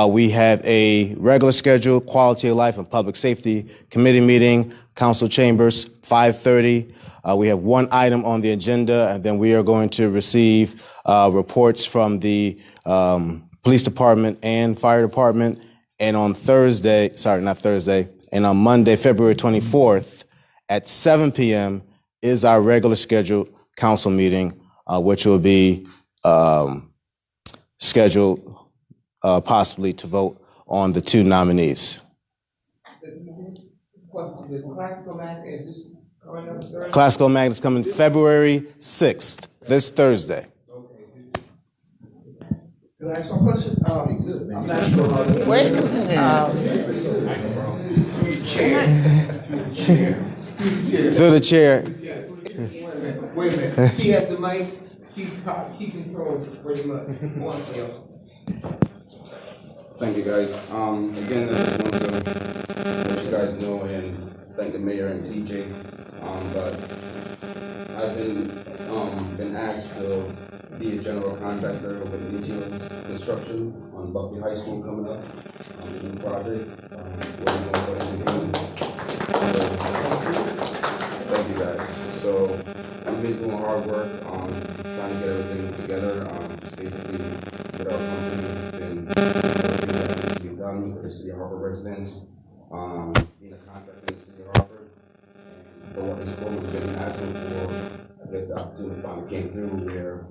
we have a regular scheduled quality of life and public safety committee meeting, council chambers, 5:30. We have one item on the agenda, and then we are going to receive reports from the police department and fire department. And on Thursday, And on Monday, February 24th at 7 p.m. is our regular scheduled council meeting, which will be scheduled possibly to vote on the two nominees. Classical Magnet is coming February 6th, this Thursday. Can I ask one question? I'm not sure how to. Wait. Through the chair. Wait a minute. He has the mic. He controls pretty much. Thank you, guys. Again, I just want to let you guys know and thank the mayor and TJ. But I've been asked to be a general contractor with initial construction on Buckley High School coming up. The new project. Thank you, guys. So I've been doing hard work trying to get everything together. Just basically get our company and everything that needs to be done for the city of Hartford residents. Being a contractor in the city of Hartford. And for what this board has been asking for, I guess the opportunity finally came through where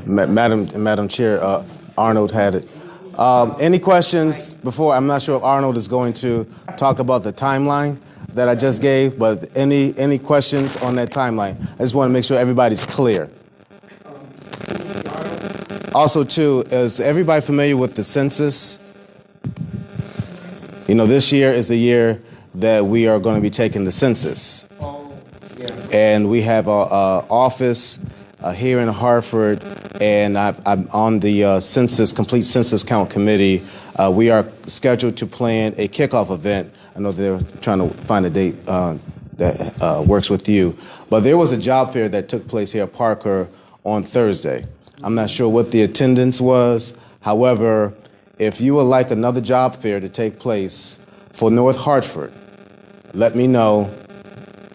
Madam Chair, Arnold had it. Any questions before? I'm not sure if Arnold is going to talk about the timeline that I just gave, but any questions on that timeline? I just want to make sure everybody's clear. Also, too, is everybody familiar with the census? You know, this year is the year that we are going to be taking the census. And we have an office here in Hartford, and I'm on the complete census count committee. We are scheduled to plan a kickoff event. I know they're trying to find a date that works with you. But there was a job fair that took place here at Parker on Thursday. I'm not sure what the attendance was. However, if you would like another job fair to take place for North Hartford, let me know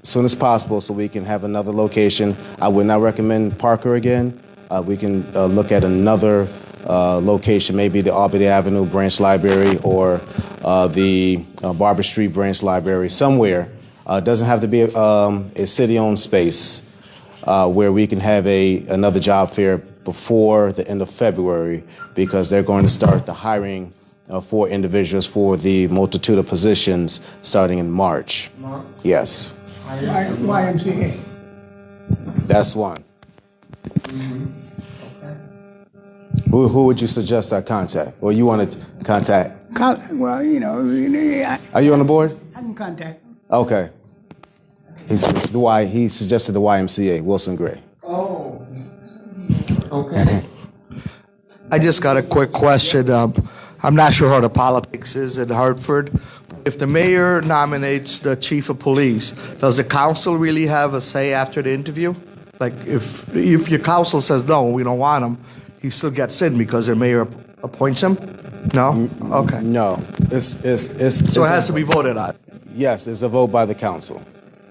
as soon as possible so we can have another location. I would not recommend Parker again. We can look at another location, maybe the Albany Avenue Branch Library or the Barber Street Branch Library, somewhere. It doesn't have to be a city-owned space where we can have another job fair before the end of February, because they're going to start the hiring for individuals for the multitude of positions starting in March. Yes. YMCA. That's one. Who would you suggest I contact? Or you want to contact? Well, you know, Are you on the board? I can contact. Okay. He suggested the YMCA, Wilson Gray. Oh. Okay. I just got a quick question. I'm not sure how the politics is in Hartford. If the mayor nominates the chief of police, does the council really have a say after the interview? Like, if your council says, no, we don't want him, he still gets in because the mayor appoints him? No? Okay. No. So it has to be voted on? Yes, it's a vote by the council.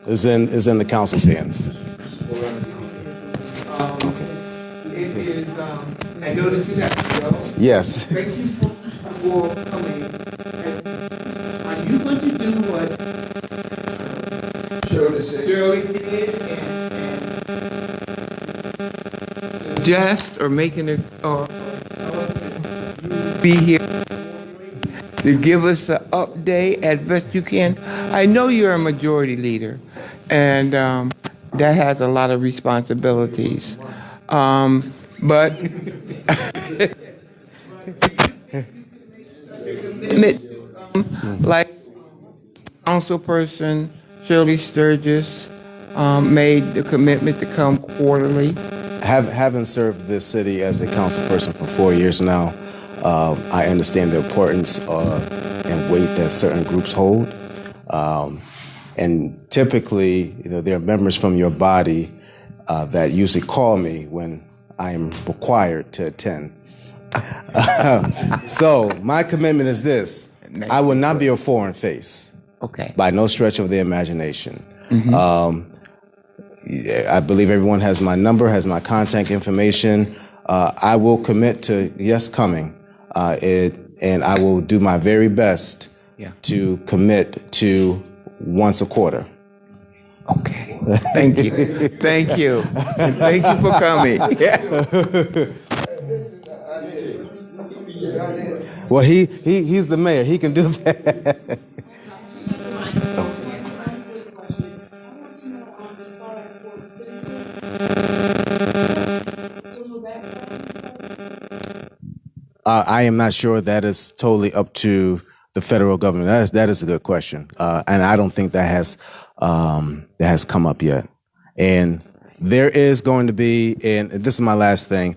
It's in the council's hands. It is, I noticed you have to go. Yes. Thank you for coming. Are you going to do what Shirley did and just or making it or be here to give us an update as best you can? I know you're a majority leader, and that has a lot of responsibilities. But like councilperson Shirley Sturgis made the commitment to come quarterly. Having served this city as a councilperson for 4 years now, I understand the importance and weight that certain groups hold. And typically, there are members from your body that usually call me when I am required to attend. So my commitment is this: I will not be a foreign face. Okay. By no stretch of the imagination. I believe everyone has my number, has my contact information. I will commit to coming, and I will do my very best to commit to once a quarter. Okay. Thank you. Thank you. Thank you for coming. Well, he's the mayor. He can do that. I am not sure. That is totally up to the federal government. That is a good question, and I don't think that has come up yet. And there is going to be, and this is my last thing.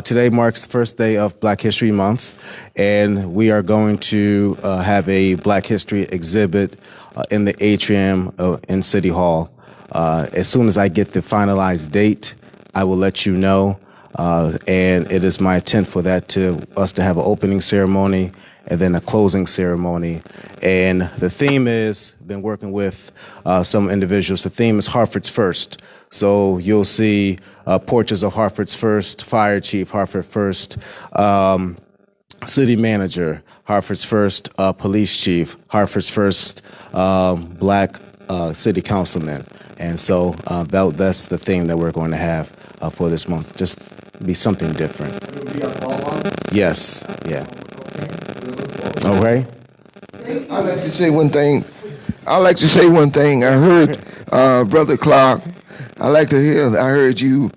Today marks the first day of Black History Month, and we are going to have a Black History exhibit in the atrium in City Hall. As soon as I get the finalized date, I will let you know. And it is my intent for us to have an opening ceremony and then a closing ceremony. And the theme is, been working with some individuals, the theme is Hartford's First. So you'll see portraits of Hartford's First, Fire Chief, Hartford First, City Manager, Hartford's First, Police Chief, Hartford's First, Black City Councilman. And so that's the theme that we're going to have for this month. Just be something different. Yes, yeah. Okay. I'd like to say one thing. I heard, Brother Clark, I heard you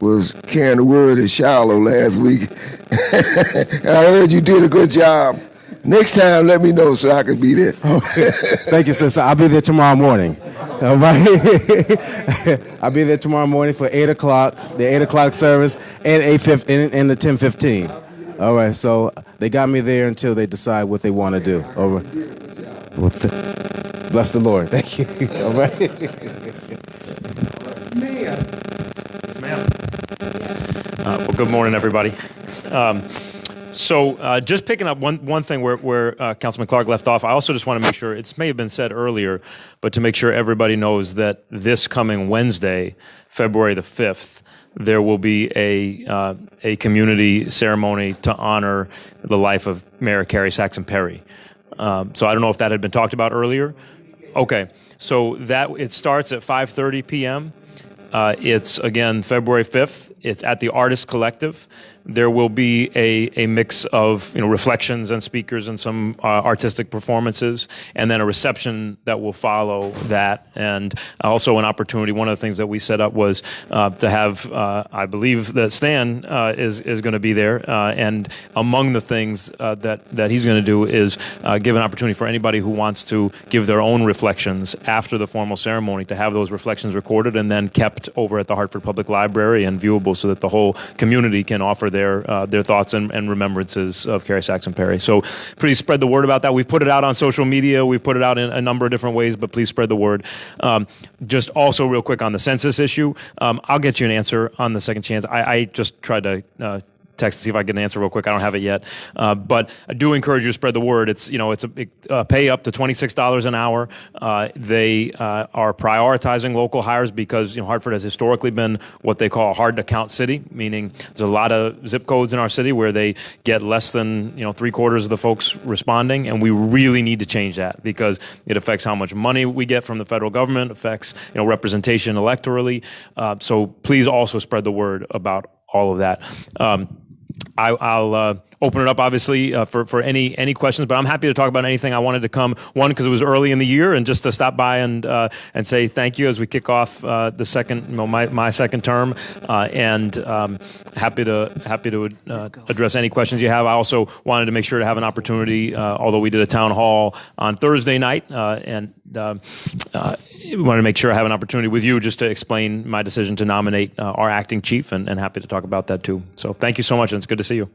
was carrying the word at Shiloh last week. And I heard you did a good job. Next time, let me know so I can be there. Thank you, sir. I'll be there tomorrow morning. All right. I'll be there tomorrow morning for 8 o'clock, the 8 o'clock service, and and the 10:15. All right. So they got me there until they decide what they want to do. All right. Bless the Lord. Thank you. All right. Well, good morning, everybody. So just picking up one thing where Councilman Clark left off, I also just want to make sure, it may have been said earlier, but to make sure everybody knows that this coming Wednesday, February the 5th, there will be a community ceremony to honor the life of Mayor Carrie Saxon Perry. So I don't know if that had been talked about earlier. Okay, so it starts at 5:30 p.m. It's, again, February 5th. It's at the Artist Collective. There will be a mix of reflections and speakers and some artistic performances, and then a reception that will follow that, and also an opportunity. One of the things that we set up was to have, I believe that Stan is going to be there, and among the things that he's going to do is give an opportunity for anybody who wants to give their own reflections after the formal ceremony to have those reflections recorded and then kept over at the Hartford Public Library and viewable so that the whole community can offer their thoughts and remembrances of Carrie Saxon Perry. So please spread the word about that. We've put it out on social media. We've put it out in a number of different ways, but please spread the word. Just also real quick on the census issue, I'll get you an answer on the second chance. I just tried to text to see if I get an answer real quick. I don't have it yet, but I do encourage you to spread the word. It's a pay up to $26 an hour. They are prioritizing local hires because Hartford has historically been what they call a hard to count city, meaning there's a lot of zip codes in our city where they get less than 3/4 of the folks responding, and we really need to change that because it affects how much money we get from the federal government, affects representation electorally. So please also spread the word about all of that. I'll open it up, obviously, for any questions, but I'm happy to talk about anything. I wanted to come, one, because it was early in the year, and just to stop by and say thank you as we kick off the second, my second term, and happy to address any questions you have. I also wanted to make sure to have an opportunity, although we did a town hall on Thursday night, and wanted to make sure I have an opportunity with you just to explain my decision to nominate our acting chief, and happy to talk about that too. So thank you so much, and it's good to see you.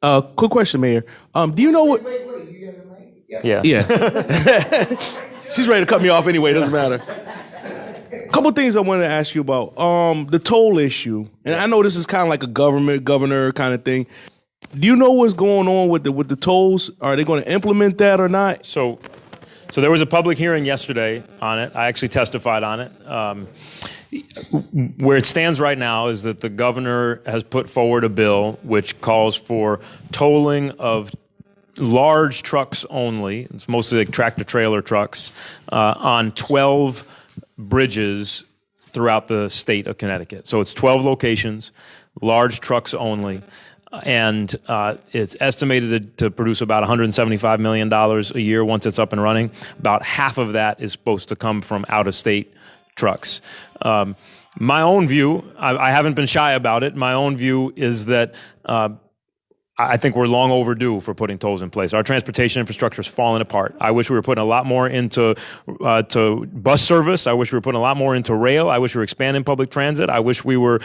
Quick question, Mayor. Do you know what? Yeah. She's ready to cut me off anyway. Doesn't matter. A couple things I wanted to ask you about. The toll issue, and I know this is kind of like a governor kind of thing. Do you know what's going on with the tolls? Are they going to implement that or not? So So there was a public hearing yesterday on it. I actually testified on it. Where it stands right now is that the governor has put forward a bill which calls for tolling of large trucks only. It's mostly like tractor trailer trucks on 12 bridges throughout the state of Connecticut. So it's 12 locations, large trucks only. And it's estimated to produce about $175 million a year once it's up and running. About half of that is supposed to come from out-of-state trucks. My own view, I haven't been shy about it, my own view is that I think we're long overdue for putting tolls in place. Our transportation infrastructure is falling apart. I wish we were putting a lot more into to bus service. I wish we were putting a lot more into rail. I wish we were expanding public transit. I wish we were,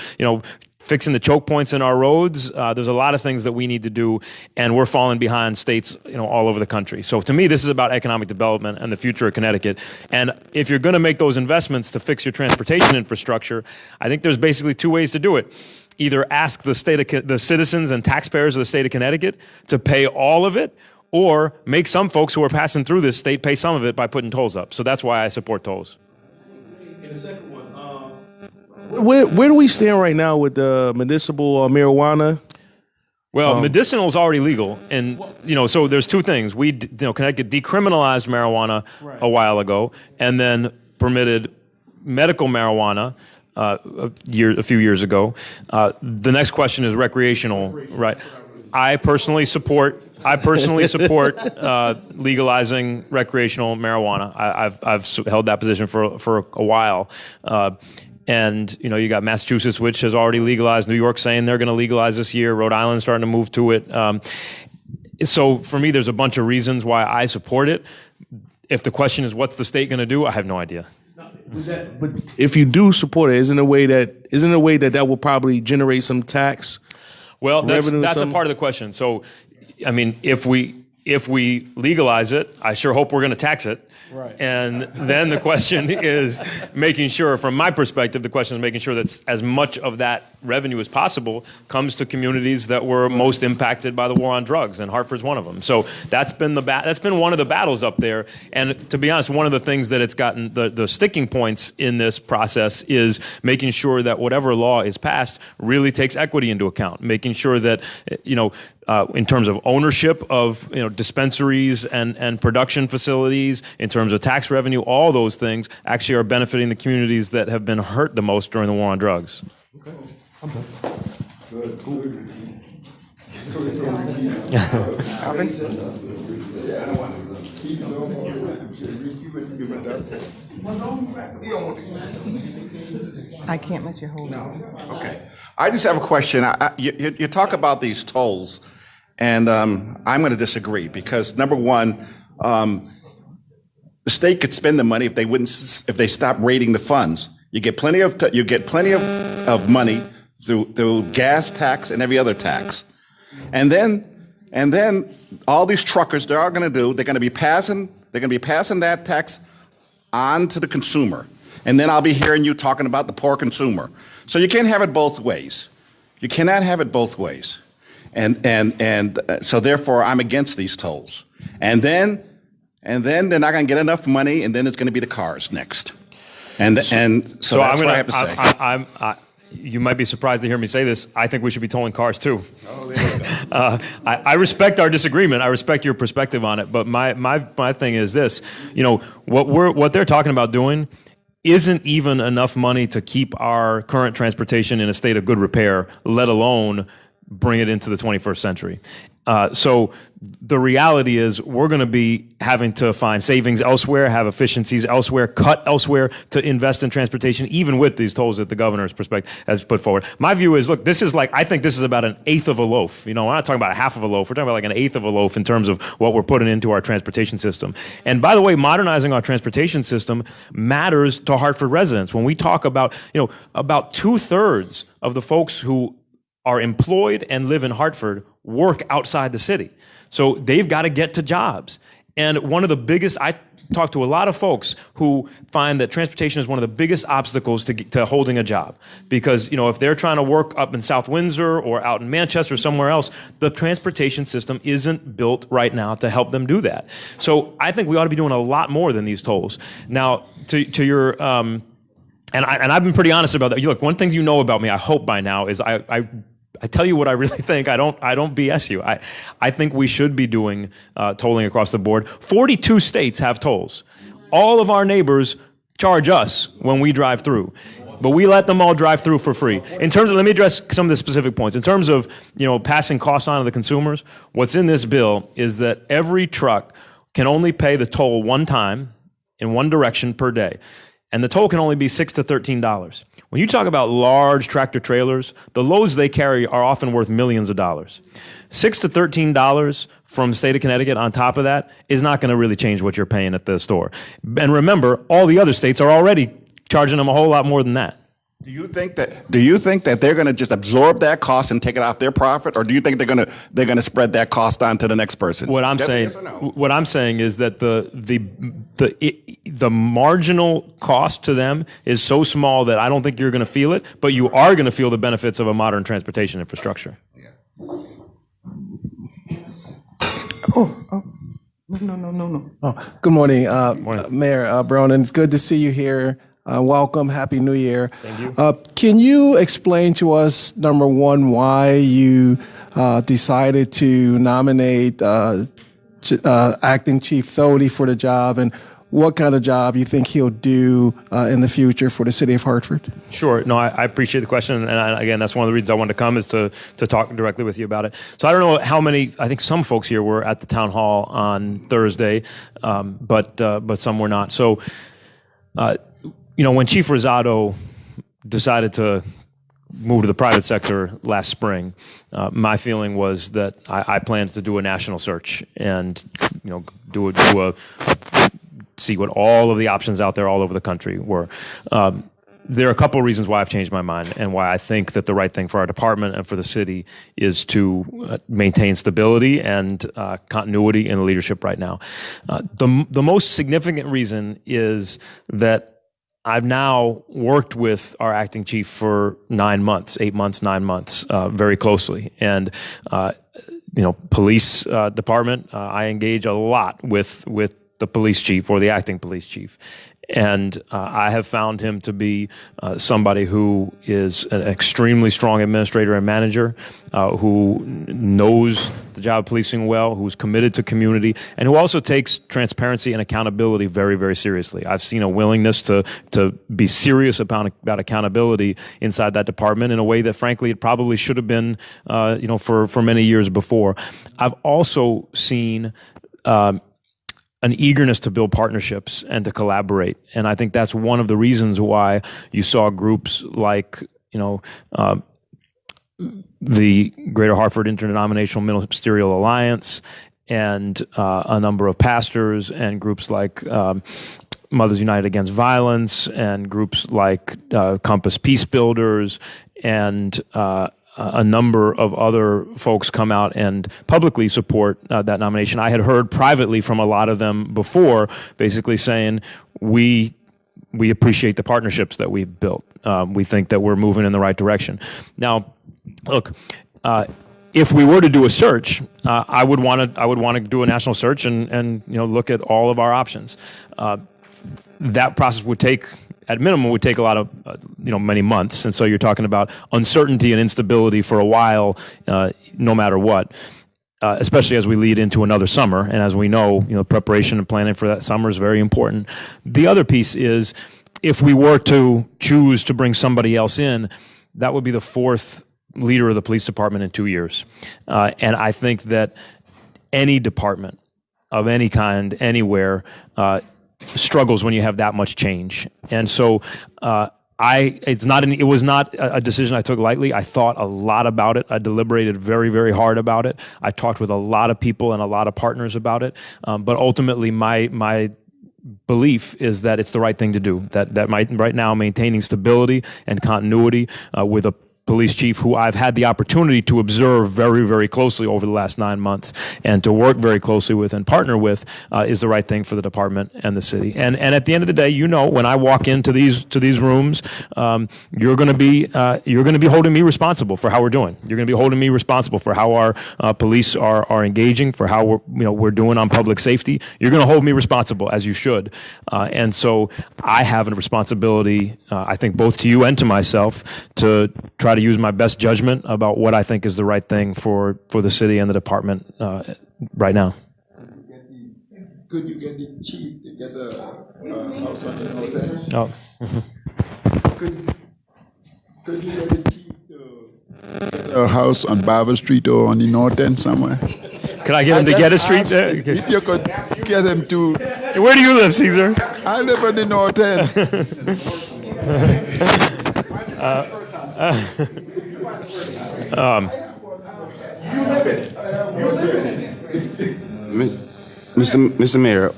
fixing the choke points in our roads. There's a lot of things that we need to do, and we're falling behind states, all over the country. So to me, this is about economic development and the future of Connecticut. And if you're going to make those investments to fix your transportation infrastructure, I think there's basically two ways to do it. Either ask the citizens and taxpayers of the state of Connecticut to pay all of it, or make some folks who are passing through this state pay some of it by putting tolls up. So that's why I support tolls. And the second one, where do we stand right now with the medicinal marijuana? Well, medicinal is already legal, and so there's two things. Connecticut decriminalized marijuana a while ago, and then permitted medical marijuana a few years ago. The next question is recreational, right? I personally support legalizing recreational marijuana. I've held that position for a while. And you got Massachusetts, which has already legalized. New York saying they're going to legalize this year. Rhode Island's starting to move to it. So for me, there's a bunch of reasons why I support it. If the question is what's the state going to do, I have no idea. But if you do support it, isn't a way that will probably generate some tax? Well, that's a part of the question. So, I mean, if we legalize it, I sure hope we're going to tax it. Right. And then the question is making sure, from my perspective, the question is making sure that as much of that revenue as possible comes to communities that were most impacted by the war on drugs, and Hartford's one of them. So that's been one of the battles up there. And to be honest, one of the things that it's gotten the sticking points in this process is making sure that whatever law is passed really takes equity into account, making sure that in terms of ownership of dispensaries and production facilities, in terms of tax revenue, all those things actually are benefiting the communities that have been hurt the most during the war on drugs. Okay. I'm done. Good. I can't let you hold on. Okay. I just have a question. You talk about these tolls, and I'm going to disagree because number one, the state could spend the money if they stop raiding the funds. You get plenty of money through gas tax and every other tax, and then all these truckers, they're going to be passing that tax on to the consumer, and then I'll be hearing you talking about the poor consumer. So you can't have it both ways. You cannot have it both ways, and so therefore I'm against these tolls. And then they're not going to get enough money, and then it's going to be the cars next. So that's what I have to say. You might be surprised to hear me say this. I think we should be tolling cars too. Oh, there you go. I respect our disagreement. I respect your perspective on it. But my thing is this: what they're talking about doing isn't even enough money to keep our current transportation in a state of good repair, let alone bring it into the 21st century. So the reality is we're going to be having to find savings elsewhere, have efficiencies elsewhere, cut elsewhere to invest in transportation, even with these tolls that the governor's perspective has put forward. My view is, look, I think this is about an eighth of a loaf. We're not talking about a half of a loaf. We're talking about like an eighth of a loaf in terms of what we're putting into our transportation system. And by the way, modernizing our transportation system matters to Hartford residents. When we talk about, about 2/3 of the folks who are employed and live in Hartford work outside the city. So they've got to get to jobs. And one of the biggest, talk to a lot of folks who find that transportation is one of the biggest obstacles to holding a job. Because, if they're trying to work up in South Windsor or out in Manchester or somewhere else, the transportation system isn't built right now to help them do that. So I think we ought to be doing a lot more than these tolls. Now, to your, and I've been pretty honest about that. Look, one thing you know about me, I hope by now, is I tell you what I really think. I don't BS you. I think we should be doing tolling across the board. 42 states have tolls. All of our neighbors charge us when we drive through, but we let them all drive through for free. In terms of, let me address some of the specific points. In terms of, passing costs on to the consumers, what's in this bill is that every truck can only pay the toll one time in one direction per day. And the toll can only be $6 to $13. When you talk about large tractor trailers, the loads they carry are often worth millions of dollars. $6 to $13 from the state of Connecticut on top of that is not going to really change what you're paying at the store. And remember, all the other states are already charging them a whole lot more than that. Do you think that they're going to just absorb that cost and take it off their profit, or do you think they're going to spread that cost on to the next person? What I'm saying is that the marginal cost to them is so small that I don't think you're going to feel it, but you are going to feel the benefits of a modern transportation infrastructure. Yeah. No. Oh, good morning, Mayor Bronin. It's good to see you here. Welcome. Happy New Year. Thank you. Can you explain to us, number one, why you decided to nominate Acting Chief Thody for the job, and what kind of job you think he'll do in the future for the city of Hartford? Sure. No, I appreciate the question. And again, that's one of the reasons I wanted to come, is to talk directly with you about it. So I don't know how many, I think some folks here were at the town hall on Thursday, but some were not. So, when Chief Rosado decided to move to the private sector last spring, my feeling was that I planned to do a national search and, see what all of the options out there all over the country were. There are a couple of reasons why I've changed my mind and why I think that the right thing for our department and for the city is to maintain stability and continuity in the leadership right now. The most significant reason is that I've now worked with our acting chief for 9 months, 8 months, 9 months, very closely. And, police department, I engage a lot with the police chief or the acting police chief. And I have found him to be somebody who is an extremely strong administrator and manager, who knows the job of policing well, who's committed to community, and who also takes transparency and accountability very, very seriously. I've seen a willingness to be serious about accountability inside that department in a way that, frankly, it probably should have been, for many years before. I've also seen an eagerness to build partnerships and to collaborate. And I think that's one of the reasons why you saw groups like, the Greater Hartford Interdenominational Ministerial Alliance and a number of pastors and groups like Mothers United Against Violence and groups like Compass Peace Builders and a number of other folks come out and publicly support that nomination. I had heard privately from a lot of them before, basically saying, we appreciate the partnerships that we've built. We think that we're moving in the right direction. Now, look, if we were to do a search, I would want to do a national search and look at all of our options. That process would take, at minimum, would take a lot of, many months. And so you're talking about uncertainty and instability for a while, no matter what, especially as we lead into another summer. And as we know, preparation and planning for that summer is very important. The other piece is, if we were to choose to bring somebody else in, that would be the fourth leader of the police department in 2 years. And I think that any department of any kind, anywhere, struggles when you have that much change. And so it was not a decision I took lightly. I thought a lot about it. I deliberated very, very hard about it. I talked with a lot of people and a lot of partners about it. But ultimately, my belief is that it's the right thing to do. That right now, maintaining stability and continuity with a police chief who I've had the opportunity to observe very, very closely over the last 9 months and to work very closely with and partner with is the right thing for the department and the city. And at the end of the day, you know, when I walk into these rooms, you're going to be holding me responsible for how we're doing. You're going to be holding me responsible for how our police are engaging, for how we're doing on public safety. You're going to hold me responsible, as you should. And so I have a responsibility, I think, both to you and to myself, to try to use my best judgment about what I think is the right thing for the city and the department right now. Could you get the chief to get a house on the north end? Oh. Could you get the chief to get a house on Barber Street or on the north end somewhere? Can I get him to get a street there? If you could get him to... Where do you live, Caesar? I live on the north end. Mr. Mayor,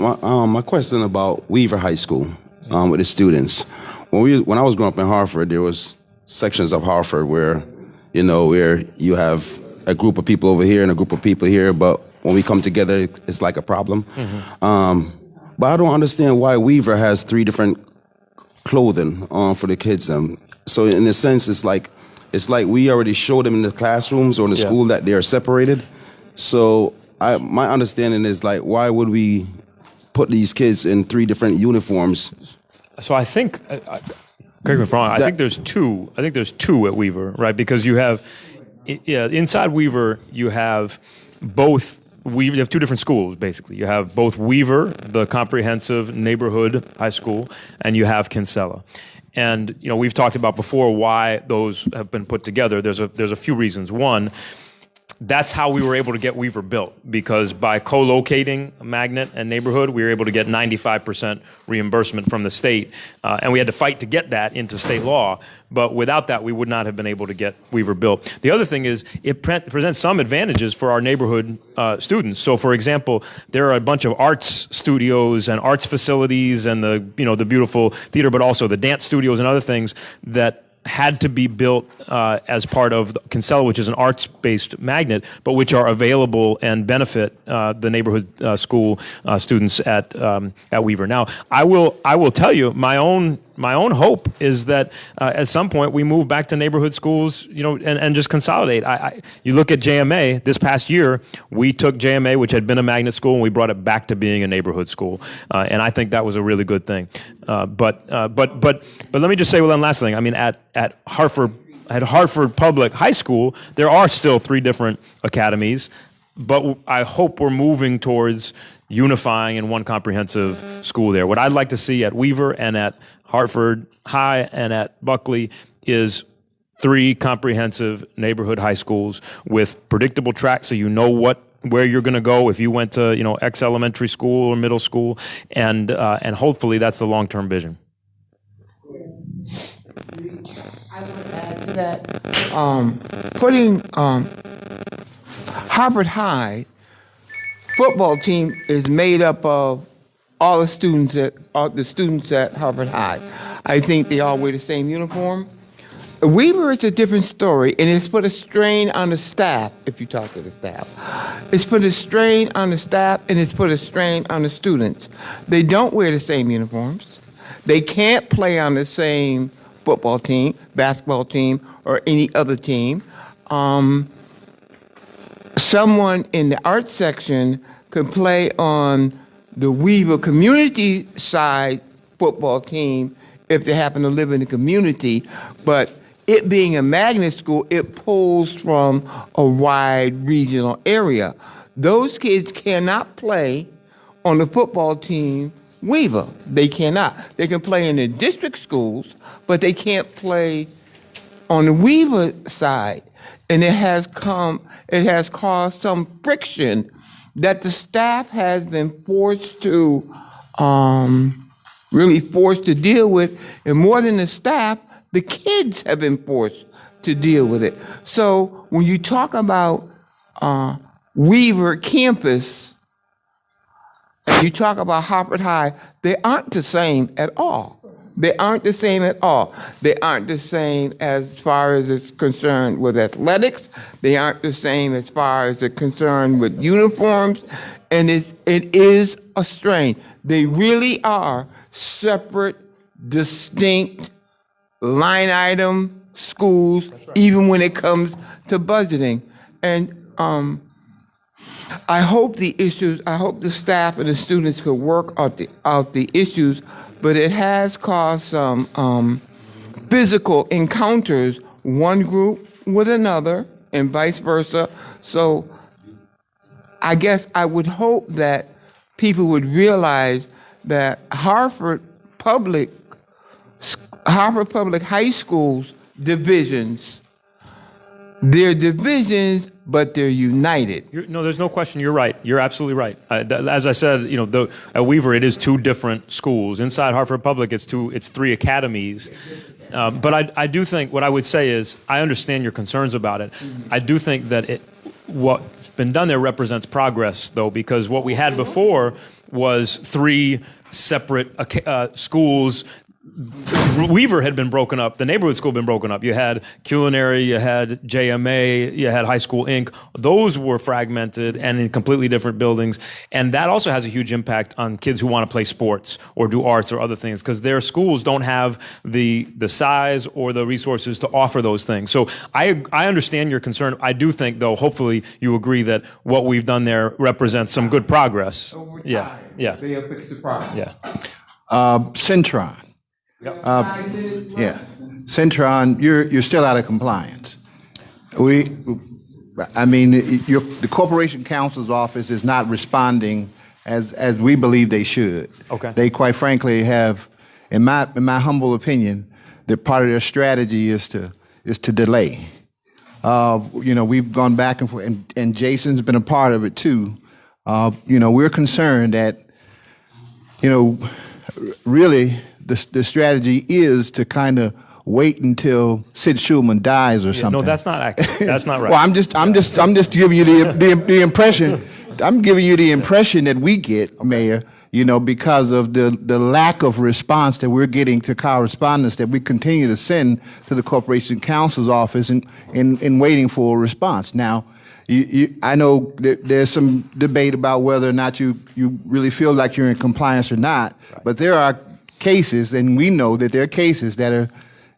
my question about Weaver High School with the students. When I was growing up in Hartford, there was sections of Hartford where you have a group of people over here and a group of people here, but when we come together, it's like a problem. Mm-hmm. But I don't understand why Weaver has 3 different clothing for the kids. So in a sense, it's like we already showed them in the classrooms or in the school that they are separated. So my understanding is, like, why would we put these kids in 3 different uniforms? So I think, correct me if I'm wrong, I think there's two at Weaver, right? Because you have, inside Weaver, you have both. You have 2 different schools, basically. You have both Weaver, the comprehensive neighborhood high school, and you have Kinsella. And we've talked about before why those have been put together. There's a few reasons. One, that's how we were able to get Weaver built, because by co-locating Magnet and Neighborhood, we were able to get 95% reimbursement from the state, and we had to fight to get that into state law. But without that, we would not have been able to get Weaver built. The other thing is it presents some advantages for our neighborhood students. So, for example, there are a bunch of arts studios and arts facilities and the beautiful theater, but also the dance studios and other things that had to be built as part of Kinsella, which is an arts-based magnet, but which are available and benefit the neighborhood school students at Weaver. Now, I will tell you, my own hope is that at some point we move back to neighborhood schools, and just consolidate. You look at JMA this past year, we took JMA, which had been a magnet school, and we brought it back to being a neighborhood school, and I think that was a really good thing. But let me just say one last thing. I mean, at Hartford Public High School, there are still 3 different academies, but I hope we're moving towards unifying in one comprehensive school there. What I'd like to see at Weaver and at Hartford High and at Buckley is 3 comprehensive neighborhood high schools with predictable tracks, so you know where you're going to go if you went to X elementary school or middle school, and hopefully that's the long-term vision. I would add to that, putting Hartford High football team is made up of all the students at Hartford High. I think they all wear the same uniform. Weaver is a different story, and it's put a strain on the staff, if you talk to the staff. It's put a strain on the staff, and it's put a strain on the students. They don't wear the same uniforms. They can't play on the same football team, basketball team, or any other team. Someone in the arts section could play on the Weaver community side football team if they happen to live in the community, but it being a magnet school, it pulls from a wide regional area. Those kids cannot play on the football team Weaver. They cannot. They can play in the district schools, but they can't play on the Weaver side. And it has caused some friction that the staff has been forced to deal with. And more than the staff, the kids have been forced to deal with it. So when you talk about Weaver campus, and you talk about Hartford High, they aren't the same at all. They aren't the same at all. They aren't the same as far as it's concerned with athletics. They aren't the same as far as it's concerned with uniforms. And it is a strain. They really are separate, distinct line item schools, even when it comes to budgeting. And I hope the staff and the students could work out the issues, but it has caused some physical encounters, one group with another and vice versa. So I guess I would hope that people would realize that Hartford Public High School's divisions, they're divisions, but they're united. No, there's no question. You're right. You're absolutely right. As I said, at Weaver, it is two different schools. Inside Hartford Public, it's three academies. But I do think what I would say is I understand your concerns about it. I do think that what's been done there represents progress, though, because what we had before was three separate schools. Weaver had been broken up. The neighborhood school had been broken up. You had culinary, you had JMA, you had High School Inc. Those were fragmented and in completely different buildings. And that also has a huge impact on kids who want to play sports or do arts or other things, because their schools don't have the size or the resources to offer those things. So I understand your concern. I do think, though, hopefully you agree that what we've done there represents some good progress. Yeah. They have fixed the problem. Yeah. Centron. Centron, you're still out of compliance. The Corporation Counsel's office is not responding as we believe they should. Okay. They quite frankly have, in my humble opinion, that part of their strategy is to delay. We've gone back and forth, and Jason's been a part of it too. We're concerned that, really, the strategy is to kind of wait until Sid Schulman dies or something. No, that's not accurate. That's not right. Well, I'm just giving you the impression. I'm giving you the impression that we get, Mayor. Because of the lack of response that we're getting to correspondence that we continue to send to the Corporation Counsel's office in waiting for a response. Now, I know there's some debate about whether or not you really feel like you're in compliance or not, but there are cases, and we know that there are cases that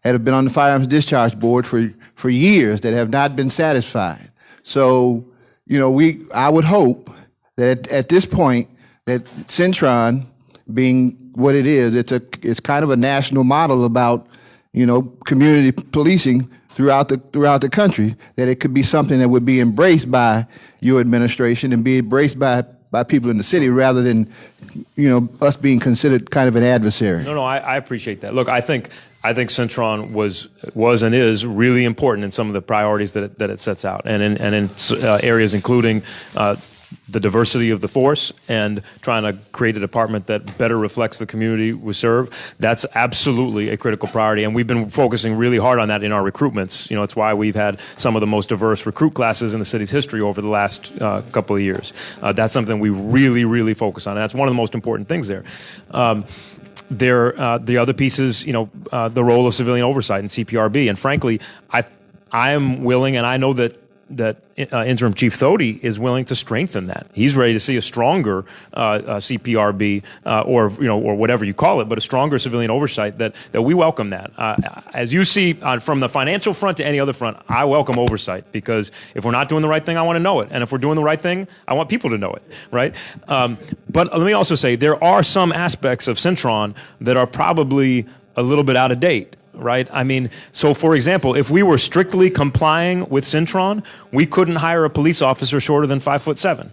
have been on the Firearms Discharge Board for years that have not been satisfied. So, I would hope that at this point that Centron, being what it is, it's kind of a national model about community policing throughout the country, that it could be something that would be embraced by your administration and be embraced by people in the city, rather than us being considered kind of an adversary. No, I appreciate that. Look, I think Centron was and is really important in some of the priorities that it sets out, and in areas including the diversity of the force and trying to create a department that better reflects the community we serve. That's absolutely a critical priority, and we've been focusing really hard on that in our recruitments. It's why we've had some of the most diverse recruit classes in the city's history over the last couple of years. That's something we really, really focus on, and that's one of the most important things there. The other pieces, the role of civilian oversight in CPRB, and frankly, I'm willing, and I know that Interim Chief Thody is willing to strengthen that. He's ready to see a stronger CPRB or whatever you call it, but a stronger civilian oversight. That we welcome that. As you see, from the financial front to any other front, I welcome oversight, because if we're not doing the right thing, I want to know it, and if we're doing the right thing, I want people to know it. Right? But let me also say there are some aspects of Centron that are probably a little bit out of date. Right? So for example, if we were strictly complying with Centron, we couldn't hire a police officer shorter than 5'7".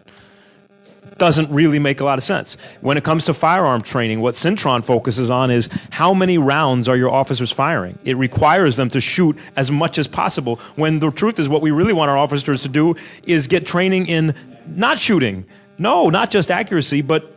Doesn't really make a lot of sense. When it comes to firearm training, what Centron focuses on is how many rounds are your officers firing. It requires them to shoot as much as possible, when the truth is what we really want our officers to do is get training in not shooting. No, not just accuracy, but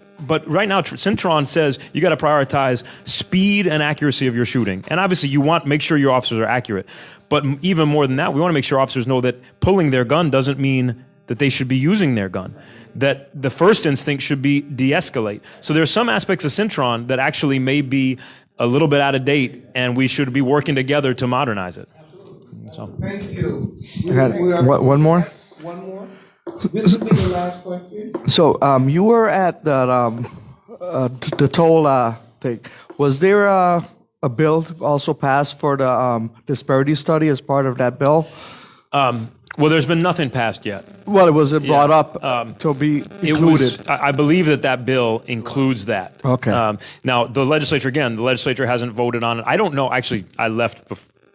right now, Centron says you got to prioritize speed and accuracy of your shooting. And obviously, you want to make sure your officers are accurate. But even more than that, we want to make sure officers know that pulling their gun doesn't mean that they should be using their gun. That the first instinct should be de-escalate. So there are some aspects of Centron that actually may be a little bit out of date, and we should be working together to modernize it. So. Thank you. One more? One more? This will be the last question. So you were at the toll thing. Was there a bill also passed for the disparity study as part of that bill? Well, there's been nothing passed yet. Well, was it brought up to be included? I believe that bill includes that. Okay. Now, the legislature hasn't voted on it. I don't know. Actually, I left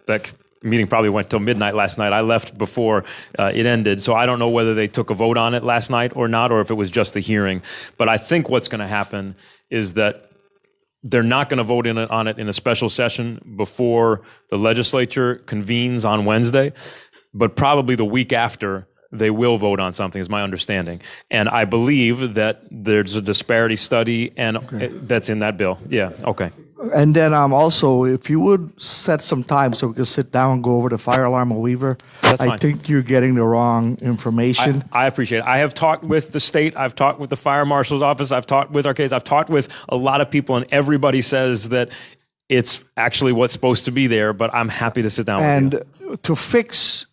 that meeting probably went till midnight last night. I left before it ended, so I don't know whether they took a vote on it last night or not, or if it was just the hearing. But I think what's going to happen is that they're not going to vote on it in a special session before the legislature convenes on Wednesday, but probably the week after they will vote on something, is my understanding. And I believe that there's a disparity study and that's in that bill. Yeah, okay. And then also, if you would set some time so we could sit down and go over the fire alarm at Weaver. That's I fine. think you're getting the wrong information. I appreciate it. I have talked with the state. I've talked with the fire marshal's office. I've talked with Arcades. I've talked with a lot of people, and everybody says that it's actually what's supposed to be there, but I'm happy to sit down with you. And to fix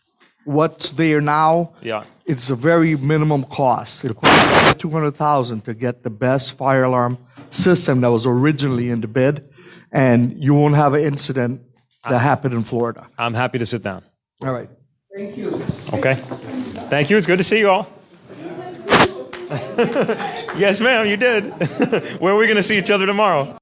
what's there now, Yeah. it's a very minimum cost. It'll cost $200,000 to get the best fire alarm system that was originally in the bid, and you won't have an incident that happened in Florida. I'm happy to sit down. All right. Thank you. Okay. Thank you. It's good to see you all. Yes, ma'am, you did. Where are we going to see each other tomorrow?